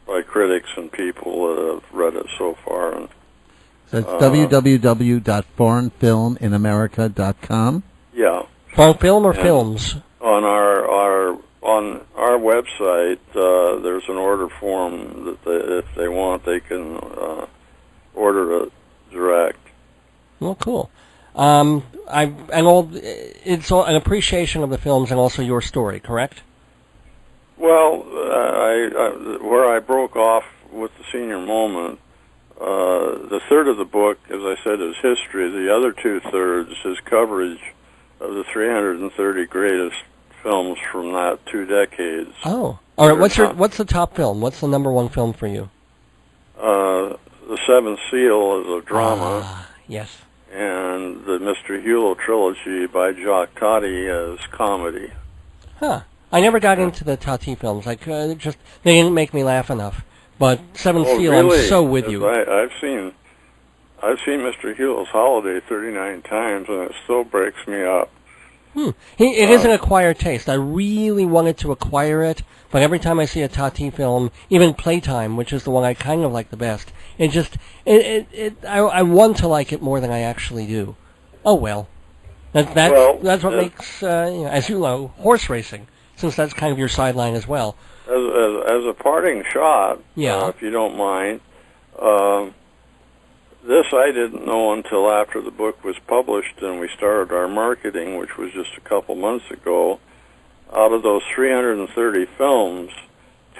by critics and people that have read it so far. And, so it's www.foreignfilminamerica.com? Yeah. Foreign film or films? On our website, there's an order form that if they want, they can order it direct. Well, cool. It's an appreciation of the films and also your story, correct? Well, where I broke off with the senior moment, the third of the book, as I said, is history. The other 2/3 is coverage of the 330 greatest films from that 2 decades. Oh, all right. What's the top film? What's the number one film for you? The Seventh Seal is a drama. Yes. And the Mr. Hulot trilogy by Jacques Tati is comedy. Huh. I never got into the Tati films. They didn't make me laugh enough. But Seventh Seal, really? I'm so with you. I've seen Mr. Hulot's Holiday 39 times, and it still breaks me up. It is an acquired taste. I really wanted to acquire it, but every time I see a Tati film, even Playtime, which is the one I kind of like the best, I want to like it more than I actually do. Oh well. That's what makes, as you know, horse racing, since that's kind of your sideline as well. As a parting shot, if you don't mind, this I didn't know until after the book was published and we started our marketing, which was just a couple months ago. Out of those 330 films,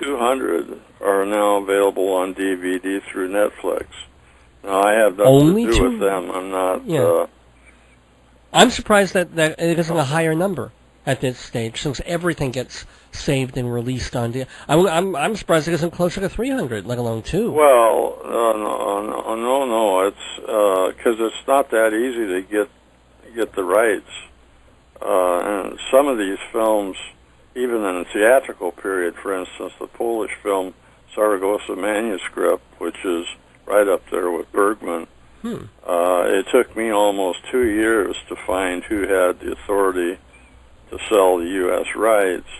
200 are now available on DVD through Netflix. Now, I have nothing to do with them. I'm not I'm surprised that it isn't a higher number at this stage, since everything gets saved and released on. I'm surprised it isn't closer to 300, let alone 2. Well, no. It's because it's not that easy to get the rights. And some of these films, even in the theatrical period, for instance, the Polish film Saragossa Manuscript, which is right up there with Bergman. It took me almost 2 years to find who had the authority to sell the U.S. rights,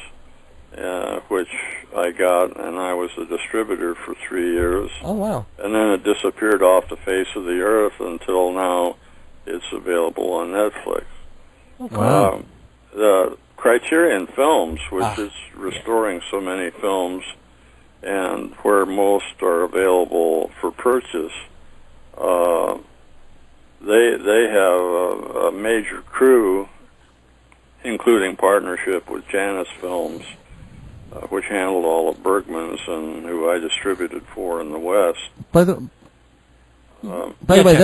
which I got, and I was the distributor for 3 years. Oh, wow. And then it disappeared off the face of the earth until now it's available on Netflix. Wow. The Criterion Films, which is restoring so many films, and where most are available for purchase, they have a major crew, including partnership with Janus Films, which handled all of Bergman's and who I distributed for in the West. By the way,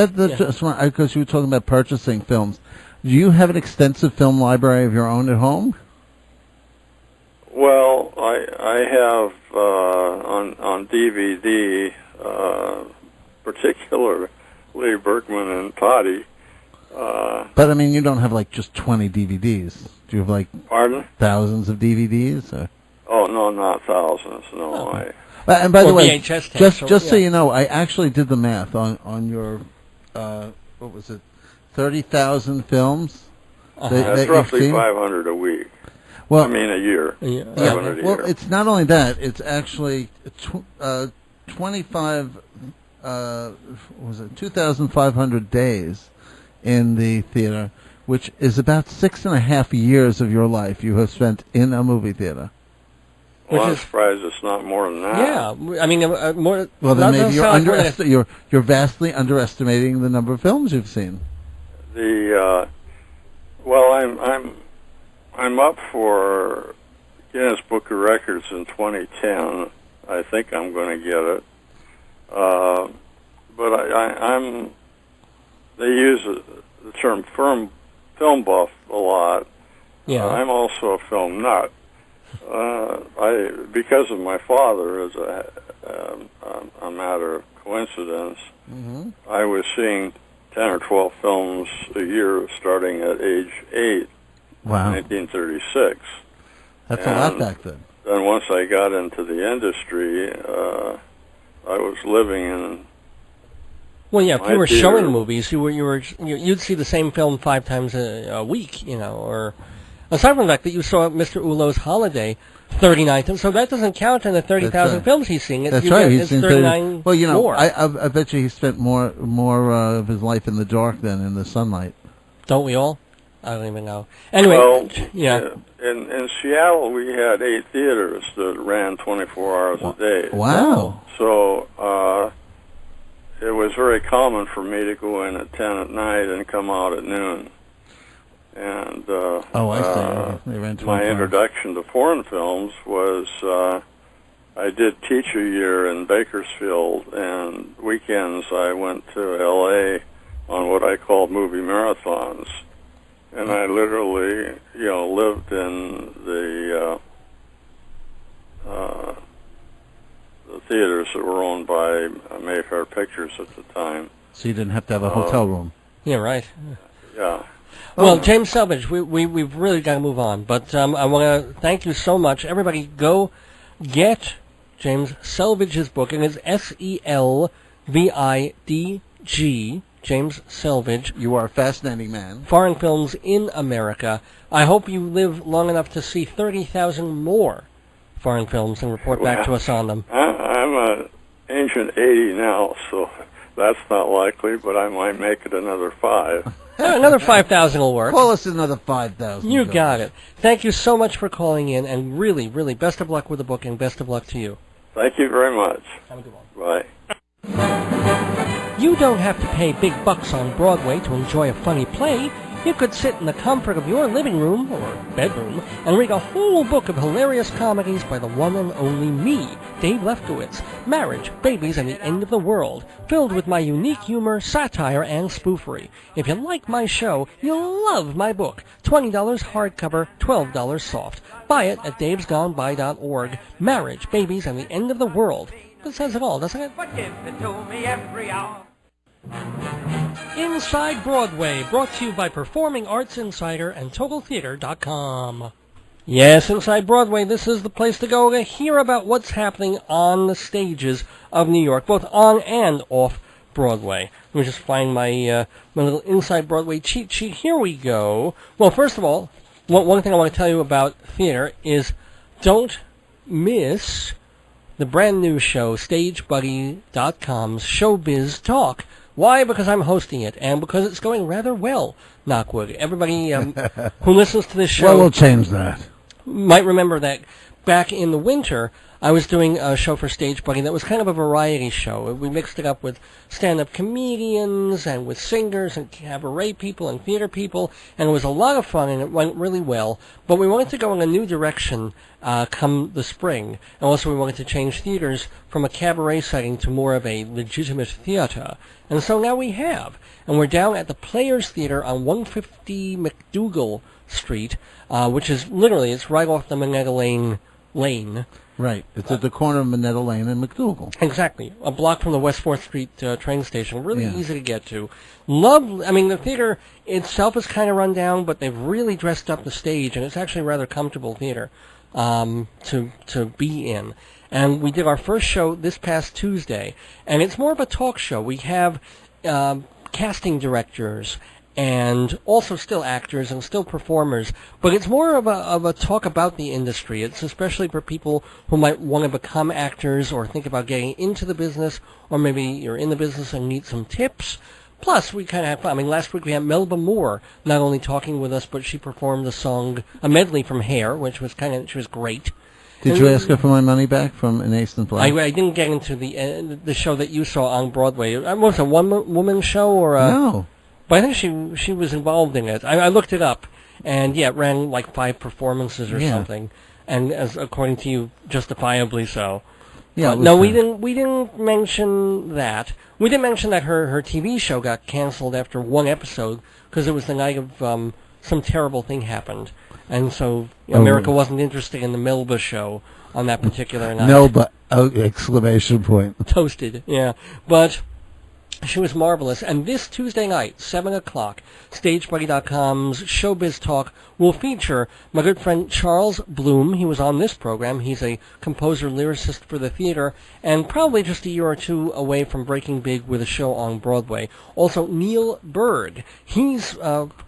because you were talking about purchasing films, do you have an extensive film library of your own at home? Well, I have on DVD, particularly Bergman and Toddy. But I mean, you don't have like just 20 DVDs. Do you have like thousands of DVDs? Or? Oh no, not thousands. No, And by the way, VHS tapes, just so you know, I actually did the math on your what was it, 30,000 films. That's roughly 500 a week. Well, I mean a year. Yeah. A Well, year. it's not only that; it's actually 25. Was it 2,500 days in the theater, which is about 6.5 years of your life you have spent in a movie theater. Well, I'm surprised it's not more than that. Yeah, I mean, more. Well, then maybe you're vastly underestimating the number of films you've seen. Well, I'm up for Guinness Book of Records in 2010. I think I'm going to get it. But I'm. They use the term film buff a lot. Yeah. I'm also a film nut. Because of my father, as a matter of coincidence, I was seeing 10 or 12 films a year starting at age 8. Wow. 1936. That's a lot back then. Then once I got into the industry, I was living in. Well, yeah, if you were theater. showing movies, you'd see the same film 5 times a week, or aside from the fact that you saw Mr. Ullo's Holiday 39 times, so that doesn't count in the 30,000 films he's seeing. That's right. He's seen 39 Well, more. I bet you he spent more of his life in the dark than in the sunlight. Don't we all? I don't even know. Anyway, well, yeah. In Seattle, we had 8 theaters that ran 24 hours a day. Wow. So it was very common for me to go in at 10 at night and come out at noon. And I see. They ran 24 my introduction to foreign films was I did teach a year in Bakersfield, and weekends I went to L.A. on what I called movie marathons. And I literally, lived in the theaters that were owned by Mayfair Pictures at the time. So you didn't have to have a hotel room. Yeah, right. Yeah. Well, James Selvidge, we've really got to move on, but I want to thank you so much. Everybody, go get James Selvidge's book, and it's Selvidg. James Selvidge. You are a fascinating man. Foreign Films in America. I hope you live long enough to see 30,000 more foreign films and report back to us on them. I'm an ancient 80 now, so that's not likely, but I might make it another 5. Another 5,000 will work. Call us another 5,000. You got it. Thank you so much for calling in, and really, really, best of luck with the book, and best of luck to you. Thank you very much. Have a good one. Bye. You don't have to pay big bucks on Broadway to enjoy a funny play. You could sit in the comfort of your living room or bedroom and read a whole book of hilarious comedies by the one and only me, Dave Lefkowitz. Marriage, babies, and the end of the world, filled with my unique humor, satire, and spoofery. If you like my show, you'll love my book. $20 hardcover, $12 soft. Buy it at davesgoneby.org. Marriage, babies, and the end of the world. That says it all, doesn't it? But give it to me every hour. Inside Broadway, brought to you by Performing Arts Insider and TotalTheater.com. Yes, Inside Broadway, this is the place to go to hear about what's happening on the stages of New York, both on and off Broadway. Let me just find my little Inside Broadway cheat sheet. Here we go. Well, first of all, one thing I want to tell you about theater is don't miss the brand new show, StageBuddy.com's Showbiz Talk. Why? Because I'm hosting it, and because it's going rather well, knockwood. Everybody who listens to this show Well, we'll change that. might remember that back in the winter, I was doing a show for Stage Buddy that was kind of a variety show. We mixed it up with stand-up comedians and with singers and cabaret people and theater people, and it was a lot of fun, and it went really well. But we wanted to go in a new direction come the spring, and also we wanted to change theaters from a cabaret setting to more of a legitimate theater. And so now we have. And we're down at the Players Theater on 150 McDougal Street, which is literally, it's right off the Minetta Lane. Right. It's at the corner of Minetta Lane and McDougal. Exactly. A block from the West 4th Street train station. Really Yeah. easy to get to. I mean, the theater itself is kind of run down, but they've really dressed up the stage, and it's actually a rather comfortable theater to be in. And we did our first show this past Tuesday, and it's more of a talk show. We have casting directors and also still actors and still performers, but it's more of a talk about the industry. It's especially for people who might want to become actors or think about getting into the business, or maybe you're in the business and need some tips. Plus, we kind of have fun. I mean, last week we had Melba Moore not only talking with us, but she performed a medley from Hair, which was she was great. Did you ask her for my money back from An Ace in Play? I didn't get into the show that you saw on Broadway. Was it a one-woman show or a... No. But I think she was involved in it. I looked it up, and yeah, it ran like 5 performances or something, and as according to you, justifiably so. Yeah. No, we didn't mention that. We didn't mention that her TV show got canceled after 1 episode because it was the night of some terrible thing happened, and so America wasn't interested in the Melba show on that particular night. Melba! Exclamation point. Toasted, yeah, but. She was marvelous, and this Tuesday night, 7 o'clock, StageBuddy.com's Showbiz Talk will feature my good friend Charles Bloom. He was on this program. He's a composer-lyricist for the theater, and probably just a year or two away from breaking big with a show on Broadway. Also, Neil Berg. He's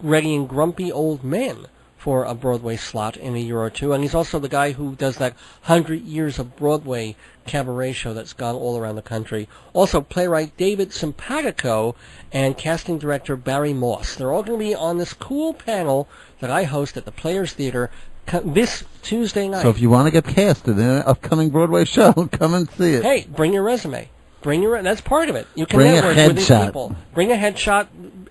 readying Grumpy Old Men for a Broadway slot in a year or two, and he's also the guy who does that 100 Years of Broadway cabaret show that's gone all around the country. Also, playwright David Simpatico and casting director Barry Moss. They're all going to be on this cool panel that I host at the Players Theater this Tuesday night. So if you want to get casted in an upcoming Broadway show, come and see it. Hey, bring your resume. That's part of it. You can Bring a network with these headshot. people. Bring a headshot.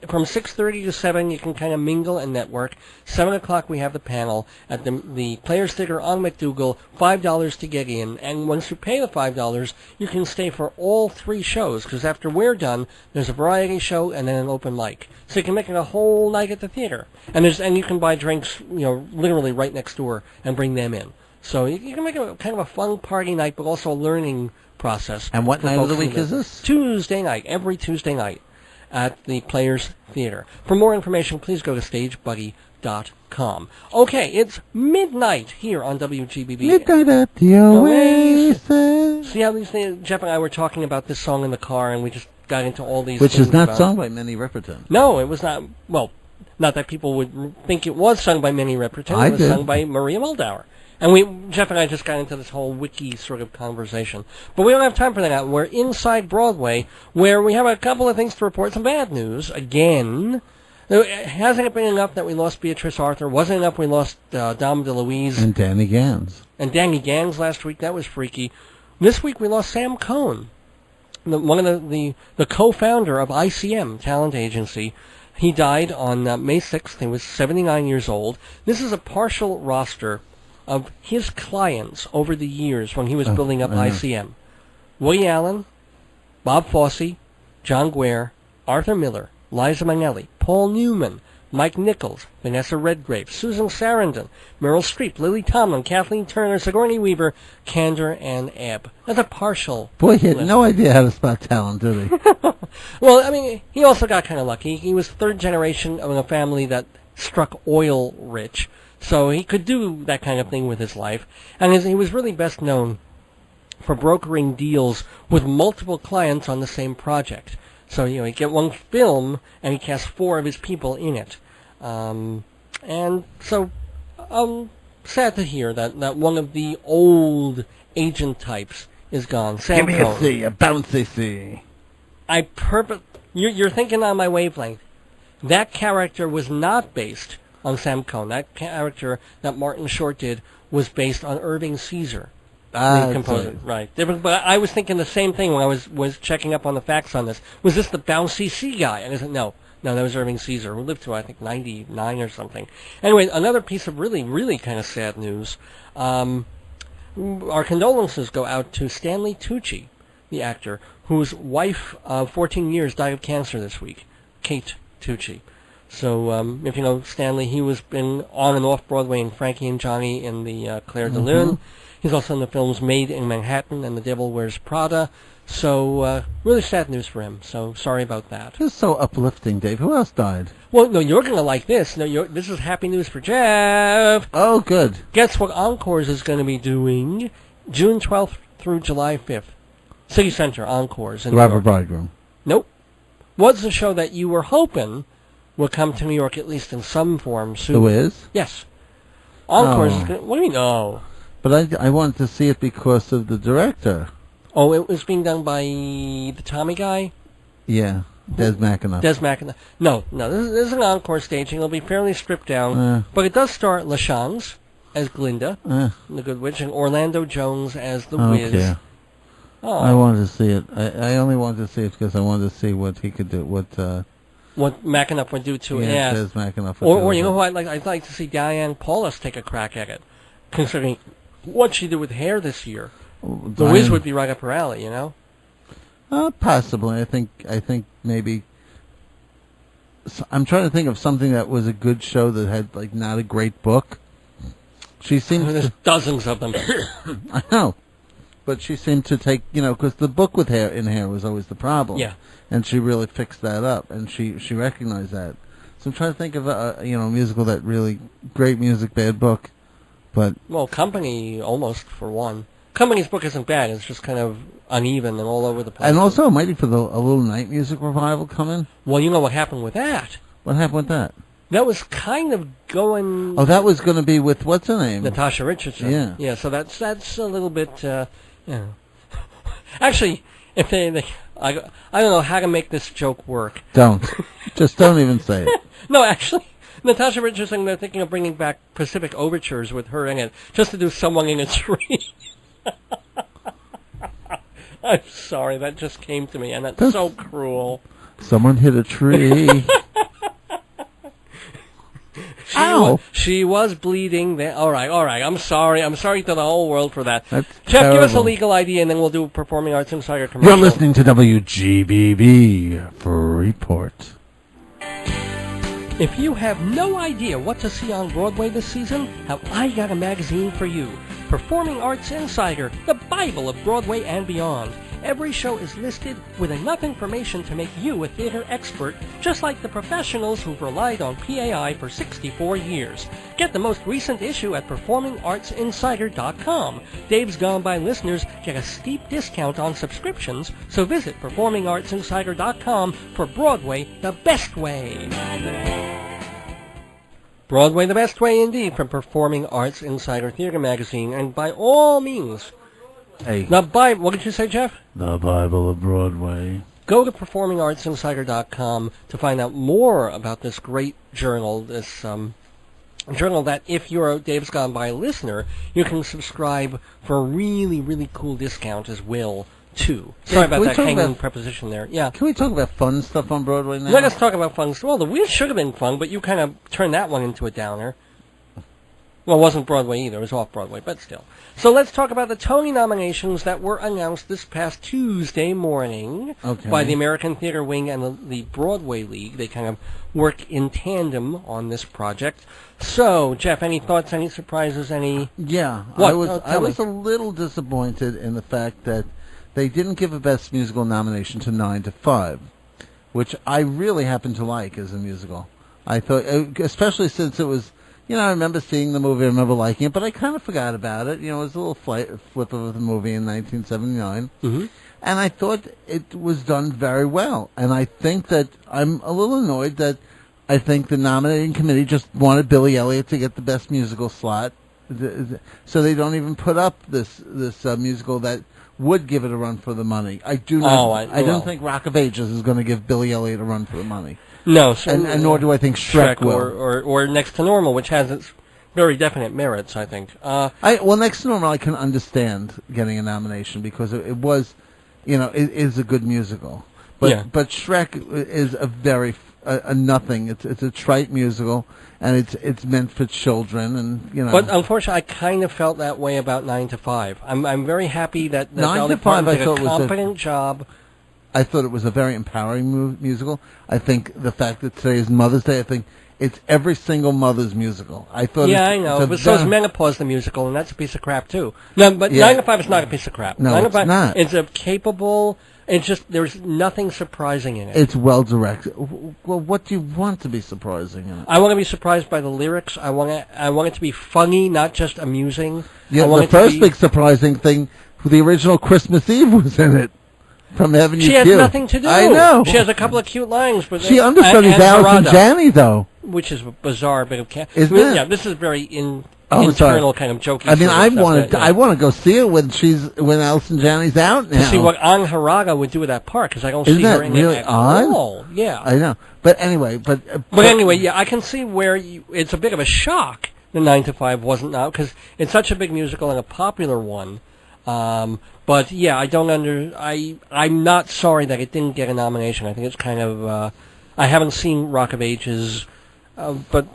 From 6:30 to 7, you can kind of mingle and network. 7 o'clock, we have the panel at the Players Theater on McDougal. $5 to get in. And once you pay the $5, you can stay for all 3 shows, because after we're done, there's a variety show and then an open mic. So you can make it a whole night at the theater. And you can buy drinks, literally right next door and bring them in. So you can make it kind of a fun party night, but also a learning process. And what for night of the folks in week is this? Tuesday night, every Tuesday night at the Players Theater. For more information, please go to StageBuddy.com. Okay, it's midnight here on WGBB. Midnight at the Oasis. See how these things, Jeff and I were talking about this song in the car, and we just got into all these Which things is not about, sung by Minnie Riperton. No, it was not. Well, not that people would think it was sung by Minnie Riperton. I It was did. sung by Maria Muldaur. And Jeff and I just got into this whole wiki sort of conversation. But we don't have time for that. We're inside Broadway, where we have a couple of things to report. Some bad news, again. Hasn't it been enough that we lost Beatrice Arthur? Wasn't it enough we lost Dom DeLuise? And Danny Gans. And Danny Gans last week. That was freaky. This week we lost Sam Cohn. One of the co-founder of ICM, talent agency, He died on May 6th. He was 79 years old. This is a partial roster of his clients over the years when he was building up ICM. Woody Allen, Bob Fosse, John Guare, Arthur Miller, Liza Minnelli, Paul Newman, Mike Nichols, Vanessa Redgrave, Susan Sarandon, Meryl Streep, Lily Tomlin, Kathleen Turner, Sigourney Weaver, Kander, and Ebb. That's a partial Boy, he had list. no idea how to spot talent, did he? Well, I mean, he also got kind of lucky. He was third generation of a family that struck oil rich, so he could do that kind of thing with his life. And he was really best known for brokering deals with multiple clients on the same project. So, he'd get one film, and he'd cast 4 of his people in it. And so, sad to hear that one of the old agent types is gone. Sam Give me Cohn. a C, a bouncy C. You're thinking on my wavelength. That character was not based on Sam Cohn. That character that Martin Short did was based on Irving Caesar, the composer. Right. But I was thinking the same thing when I was checking up on the facts on this. Was this the Bouncy C guy? And I said, no, that was Irving Caesar, who lived to, I think, 99 or something. Anyway, another piece of really, really kind of sad news. Our condolences go out to Stanley Tucci, the actor, whose wife of 14 years died of cancer this week, Kate Tucci. So, if you know Stanley, he was been on and off Broadway in Frankie and Johnny in the Claire de Lune. He's also in the films Made in Manhattan and The Devil Wears Prada. So, really sad news for him. So, sorry about that. This is so uplifting, Dave. Who else died? Well, no, you're going to like this. No, this is happy news for Jeff. Oh, good. Guess what Encores is going to be doing June 12th through July 5th? City Center Encores in New Robert York. Bridegroom. Nope. What's the show that you were hoping would come to New York, at least in some form, soon? The Wiz? Yes. Encores Oh. is going to... What do you mean, no? But I wanted to see it because of the director. Oh, it was being done by the Tommy guy? Yeah, Des McAnuff. Des McAnuff. No, this is an encore staging. It'll be fairly stripped down. But it does star LaChanze as Glinda, the Good Witch, and Orlando Jones as the Wiz. Okay. Oh. I wanted to see it. I only wanted to see it because I wanted to see what he could do. What McAnuff would do to it. Yeah. Des McAnuff would Or do you know with who I'd like to see Diane Paulus take a crack at it, considering what she did with hair this year. The Wiz would be right up her alley, you know? Possibly. I think maybe. I'm trying to think of something that was a good show that had like not a great book. She seems There's dozens of them. I know, but she seemed to take because the book with hair was always the problem. Yeah. And she really fixed that up, and she recognized that. So I'm trying to think of a musical that really great music, bad book, but Well, Company almost for one. Company's book isn't bad. It's just kind of uneven and all over the place. and also it might be for a little night music revival coming. Well, you know what happened with that? What happened with that? That was kind of going... Oh, that was going to be with what's her name? Natasha Richardson. Yeah. Yeah, so that's a little bit, Actually, if I don't know how to make this joke work. Don't. Just don't even say it. No, actually, Natasha Richardson, they're thinking of bringing back Pacific Overtures with her in it, just to do Someone in a Tree. I'm sorry, that just came to me, and that's so cruel. Someone hit a tree. Ow! She was bleeding. All right. I'm sorry to the whole world for that. That's Jeff, give us a terrible. legal ID, and then we'll do a Performing Arts Insider commercial. You're listening to WGBB Report. If you have no idea what to see on Broadway this season, have I got a magazine for you. Performing Arts Insider, the Bible of Broadway and beyond. Every show is listed with enough information to make you a theater expert, just like the professionals who've relied on PAI for 64 years. Get the most recent issue at PerformingArtsInsider.com. Dave's Gone By listeners get a steep discount on subscriptions, so visit PerformingArtsInsider.com for Broadway the best way. Broadway the best way indeed, from Performing Arts Insider Theater Magazine, and by all means, Hey, what did you say, Jeff? the Bible of Broadway. Go to PerformingArtsInsider.com to find out more about this great journal, this journal that if you're a Dave's Gone By listener, you can subscribe for a really, really cool discount as well 2. Sorry about can we that talk hanging about- preposition there. Yeah. Can we talk about fun stuff on Broadway now? Let us talk about fun. Well, the Wheel should have been fun, but you kind of turned that one into a downer. Well, it wasn't Broadway either. It was off-Broadway, but still. So let's talk about the Tony nominations that were announced this past Tuesday morning by the American Theater Wing and the Broadway League. They kind of work in tandem on this project. So, Jeff, any thoughts, any surprises, any... Yeah, What? I was a little disappointed in the fact that they didn't give a Best Musical nomination to 9 to 5, which I really happen to like as a musical. I thought, especially since it was, I remember seeing the movie, I remember liking it, but I kind of forgot about it. It was a little flip of the movie in 1979. Mm-hmm. And I thought it was done very well. And I think that I'm a little annoyed that I think the nominating committee just wanted Billy Elliot to get the Best Musical slot. So they don't even put up this musical that would give it a run for the money. I do not. I don't think Rock of Ages is going to give Billy Elliot a run for the money. No, and nor do I think Shrek will. Or Next to Normal, which has its very definite merits, I think. Next to Normal, I can understand getting a nomination because it was, it is a good musical. But Shrek is a very nothing. It's a trite musical, and it's meant for children, and But unfortunately, I kind of felt that way about 9 to 5. I'm very happy that 9 to 5 did a competent job. I thought it was a very empowering musical. I think the fact that today is Mother's Day, I think it's every single mother's musical. I thought. Yeah, I know. But so is Menopause the musical, and that's a piece of crap too. No, but 9 to 5 is not a piece of crap. No, 9 to it's 5, not. It's a capable. It's just there's nothing surprising in it. It's well directed. Well, what do you want to be surprising in it? I want to be surprised by the lyrics. I want it to be funny, not just amusing. Yeah, the first big surprising thing, the original Christmas Eve was in it. From Heaven She has nothing to do. I know. She has a couple of cute lines, but she understudies Allison Janney, though, which is a bizarre bit of Isn't it? Yeah, this is very internal kind of joking. I mean, I want to go see it when Allison Janney's out now. To see what Ang Haraga would do with that part, because I don't see her in really it at all. odd? Yeah, I know. But anyway, yeah, I can see where it's a bit of a shock. The 9 to 5 wasn't out because it's such a big musical and a popular one. But yeah, I'm not sorry that it didn't get a nomination. I think it's kind of. I haven't seen Rock of Ages, but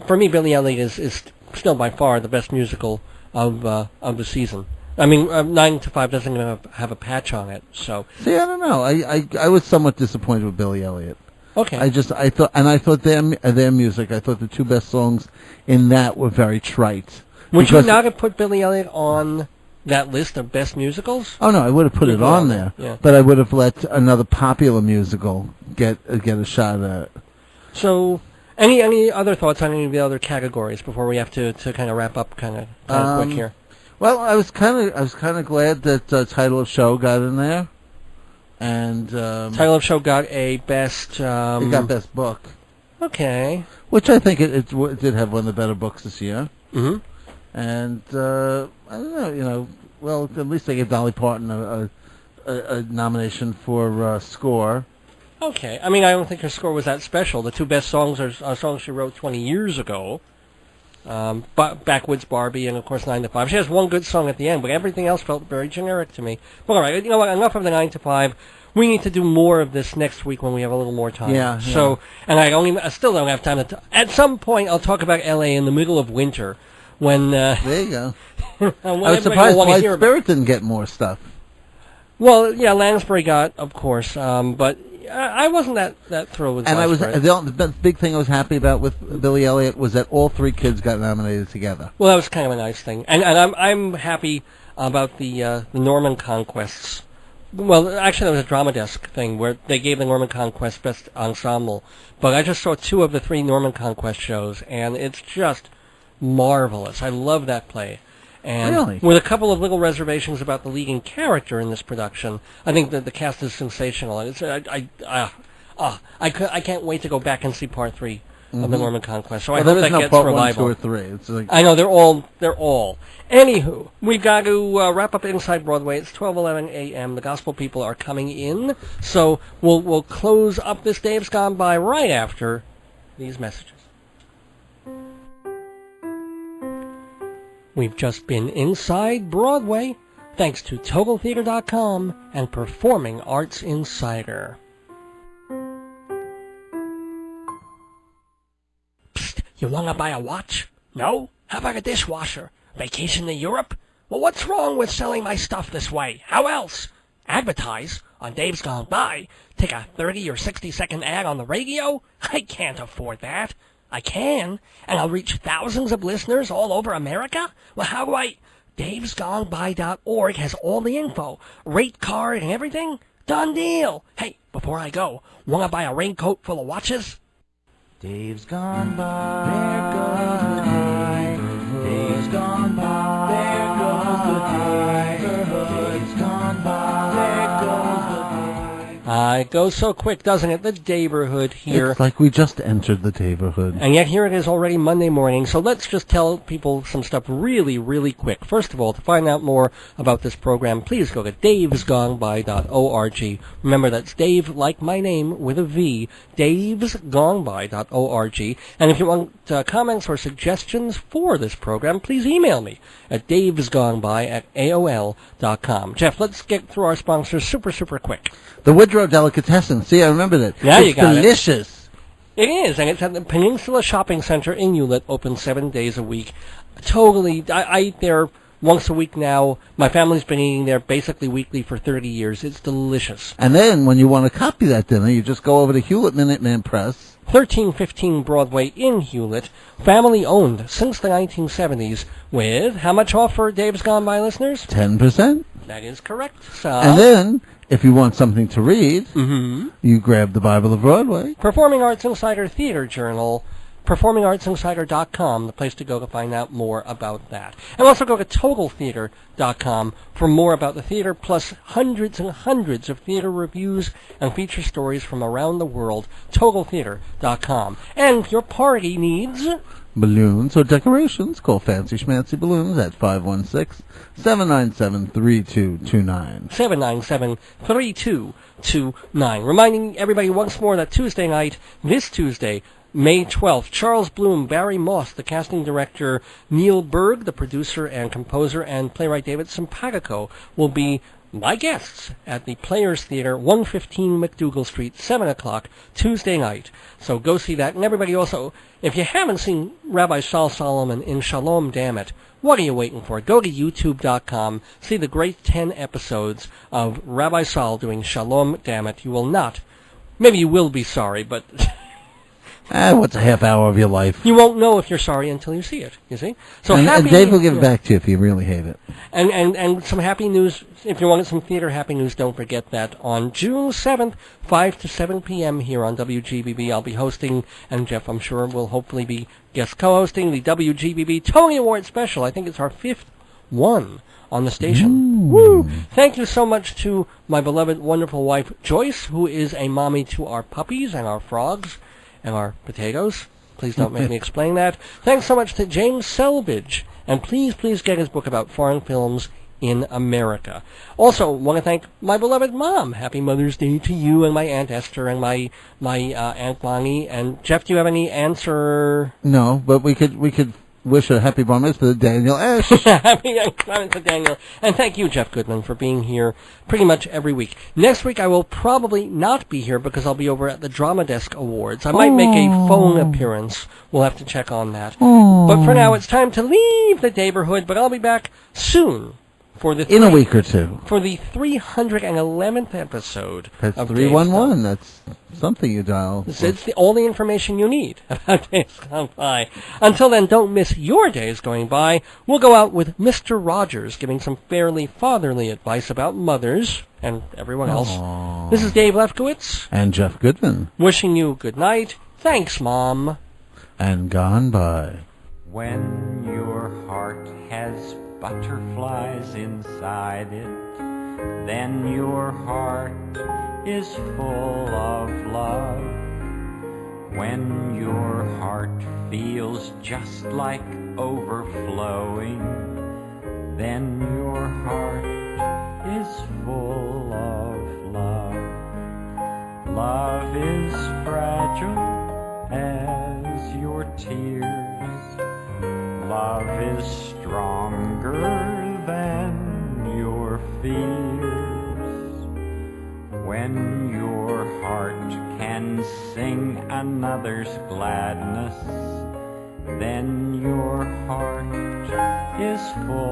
for me, Billy Elliot is still by far the best musical of the season. I mean, 9 to 5 doesn't even have a patch on it. So see, I don't know. I was somewhat disappointed with Billy Elliot. Okay. I thought their music. I thought the two best songs in that were very trite. Would you not have put Billy Elliot on that list of best musicals? Oh no, I would have put it on there. Yeah. But I would have let another popular musical get a shot at it. So, any other thoughts on any of the other categories before we have to kind of wrap up kind of quick here? Well, I was kind of glad that Title of Show got in there, and Title of Show got a best. It got best book. Okay. Which I think it did have one of the better books this year. Mm-hmm. And I don't know, well, at least they gave Dolly Parton a nomination for score. Okay. I mean, I don't think her score was that special. The two best songs are songs she wrote 20 years ago. Backwoods Barbie and, of course, 9 to 5. She has one good song at the end, but everything else felt very generic to me. But all right, you know what? Enough of the 9 to 5. We need to do more of this next week when we have a little more time. Yeah. So, and I still don't have time to. At some point, I'll talk about L.A. in the middle of winter. When there you go. I was surprised White Spirit didn't get more stuff. Well, yeah, Lansbury got, of course, but I wasn't that thrilled with. And Lansbury. the big thing I was happy about with Billy Elliot was that all three kids got nominated together. Well, that was kind of a nice thing, and I'm happy about the Norman Conquests. Well, actually, there was a Drama Desk thing where they gave the Norman Conquest Best Ensemble, but I just saw 2 of the 3 Norman Conquest shows, and it's just marvelous. I love that play. And really? With a couple of little reservations about the leading character in this production, I think that the cast is sensational. And it's I can't wait to go back and see part 3 of the Norman Conquest. So I hope that gets part revival. 1, 2, or 3. It's like I know they're all. Anywho, we've got to wrap up Inside Broadway. It's 12:11 a.m. The gospel people are coming in, so we'll close up this Dave's Gone By right after these messages. We've just been inside Broadway Thanks to TotalTheater.com and Performing Arts Insider. Psst, you wanna buy a watch? No? How about a dishwasher? Vacation to Europe? Well, what's wrong with selling my stuff this way? How else? Advertise on Dave's Gone By. Take a 30 or 60-second ad on the radio? I can't afford that. I can, and I'll reach thousands of listeners all over America? Well, how do I... davesgoneby.org has all the info. Rate card and everything? Done deal. Hey, before I go, wanna buy a raincoat full of watches? Dave's gone by, there goes the day. Dave's gone by, there goes the day. Dave's gone by, there goes the day. It goes so quick, doesn't it? The Daverhood here. It's like we just entered the neighborhood. And yet here it is already Monday morning, so let's just tell people some stuff really, really quick. First of all, to find out more about this program, please go to davesgoneby.org. Remember, that's Dave, like my name, with a V, davesgoneby.org. And if you want comments or suggestions for this program, please email me at davesgoneby@aol.com. Jeff, let's get through our sponsors super, super quick. The Woodrow Delicatessen. See, I remembered it. Yeah, you got it. It's delicious. It is, and it's at the Peninsula Shopping Center in Hewlett, open 7 days a week. Totally, I eat there once a week now. My family's been eating there basically weekly for 30 years. It's delicious. And then, when you want to copy that dinner, you just go over to Hewlett Minuteman Press. 1315 Broadway in Hewlett, family-owned since the 1970s, with how much off for Dave's Gone By listeners? 10%. That is correct, sir. And then, if you want something to read, you grab the Bible of Broadway. Performing Arts Insider Theater Journal, performingartsinsider.com, the place to go to find out more about that. And also go to totaltheater.com for more about the theater, plus hundreds and hundreds of theater reviews and feature stories from around the world. Totaltheater.com. And if your party needs balloons or decorations, call Fancy Schmancy Balloons at 516-797-3229. 797-3229. Reminding everybody once more that Tuesday night, this Tuesday, May 12th, Charles Bloom, Barry Moss, the casting director, Neil Berg, the producer and composer, and playwright David Simpatico will be my guests at the Players Theater, 115 McDougal Street, 7 o'clock, Tuesday night. So go see that. And everybody also, if you haven't seen Rabbi Saul Solomon in Shalom Dammit, what are you waiting for? Go to youtube.com, see the great 10 episodes of Rabbi Saul doing Shalom Dammit. You will not, maybe you will be sorry, but... What's a half hour of your life? You won't know if you're sorry until you see it, you see? So and Dave will give it back to you if you really hate it. And some happy news, if you wanted some theater happy news, don't forget that on June 7th, 5 to 7 p.m. here on WGBB, I'll be hosting, and Jeff, I'm sure, will hopefully be guest co-hosting, the WGBB Tony Award Special. I think it's our 5th one on the station. Woo! Thank you so much to my beloved, wonderful wife, Joyce, who is a mommy to our puppies and our frogs and our potatoes. Please don't make me explain that. Thanks so much to James Selvidge, and please get his book about foreign films in America. Also, want to thank my beloved mom. Happy Mother's Day to you and my Aunt Esther and my Aunt Lonnie. And Jeff, do you have any answer? No, but we could wish a happy bar mitzvah to Daniel Ash. Happy comments to Daniel. And thank you, Jeff Goodman, for being here pretty much every week. Next week I will probably not be here because I'll be over at the Drama Desk Awards. I might make a phone appearance. We'll have to check on that. But for now, it's time to leave the neighborhood, but I'll be back soon. In a week or two. For the 311th episode. That's of 311. That's something you dial. It's all the information you need about Days Gone By. Until then, don't miss your Days Going By. We'll go out with Mr. Rogers giving some fairly fatherly advice about mothers and everyone else. This is Dave Lefkowitz. And Jeff Goodman. Wishing you good night. Thanks, Mom. And Gone By. When your heart has butterflies inside it, then your heart is full of love. When your heart feels just like overflowing, then your heart is full of love. Love is fragile as your tears. Love is stronger than your when your heart can sing another's gladness, then your heart is full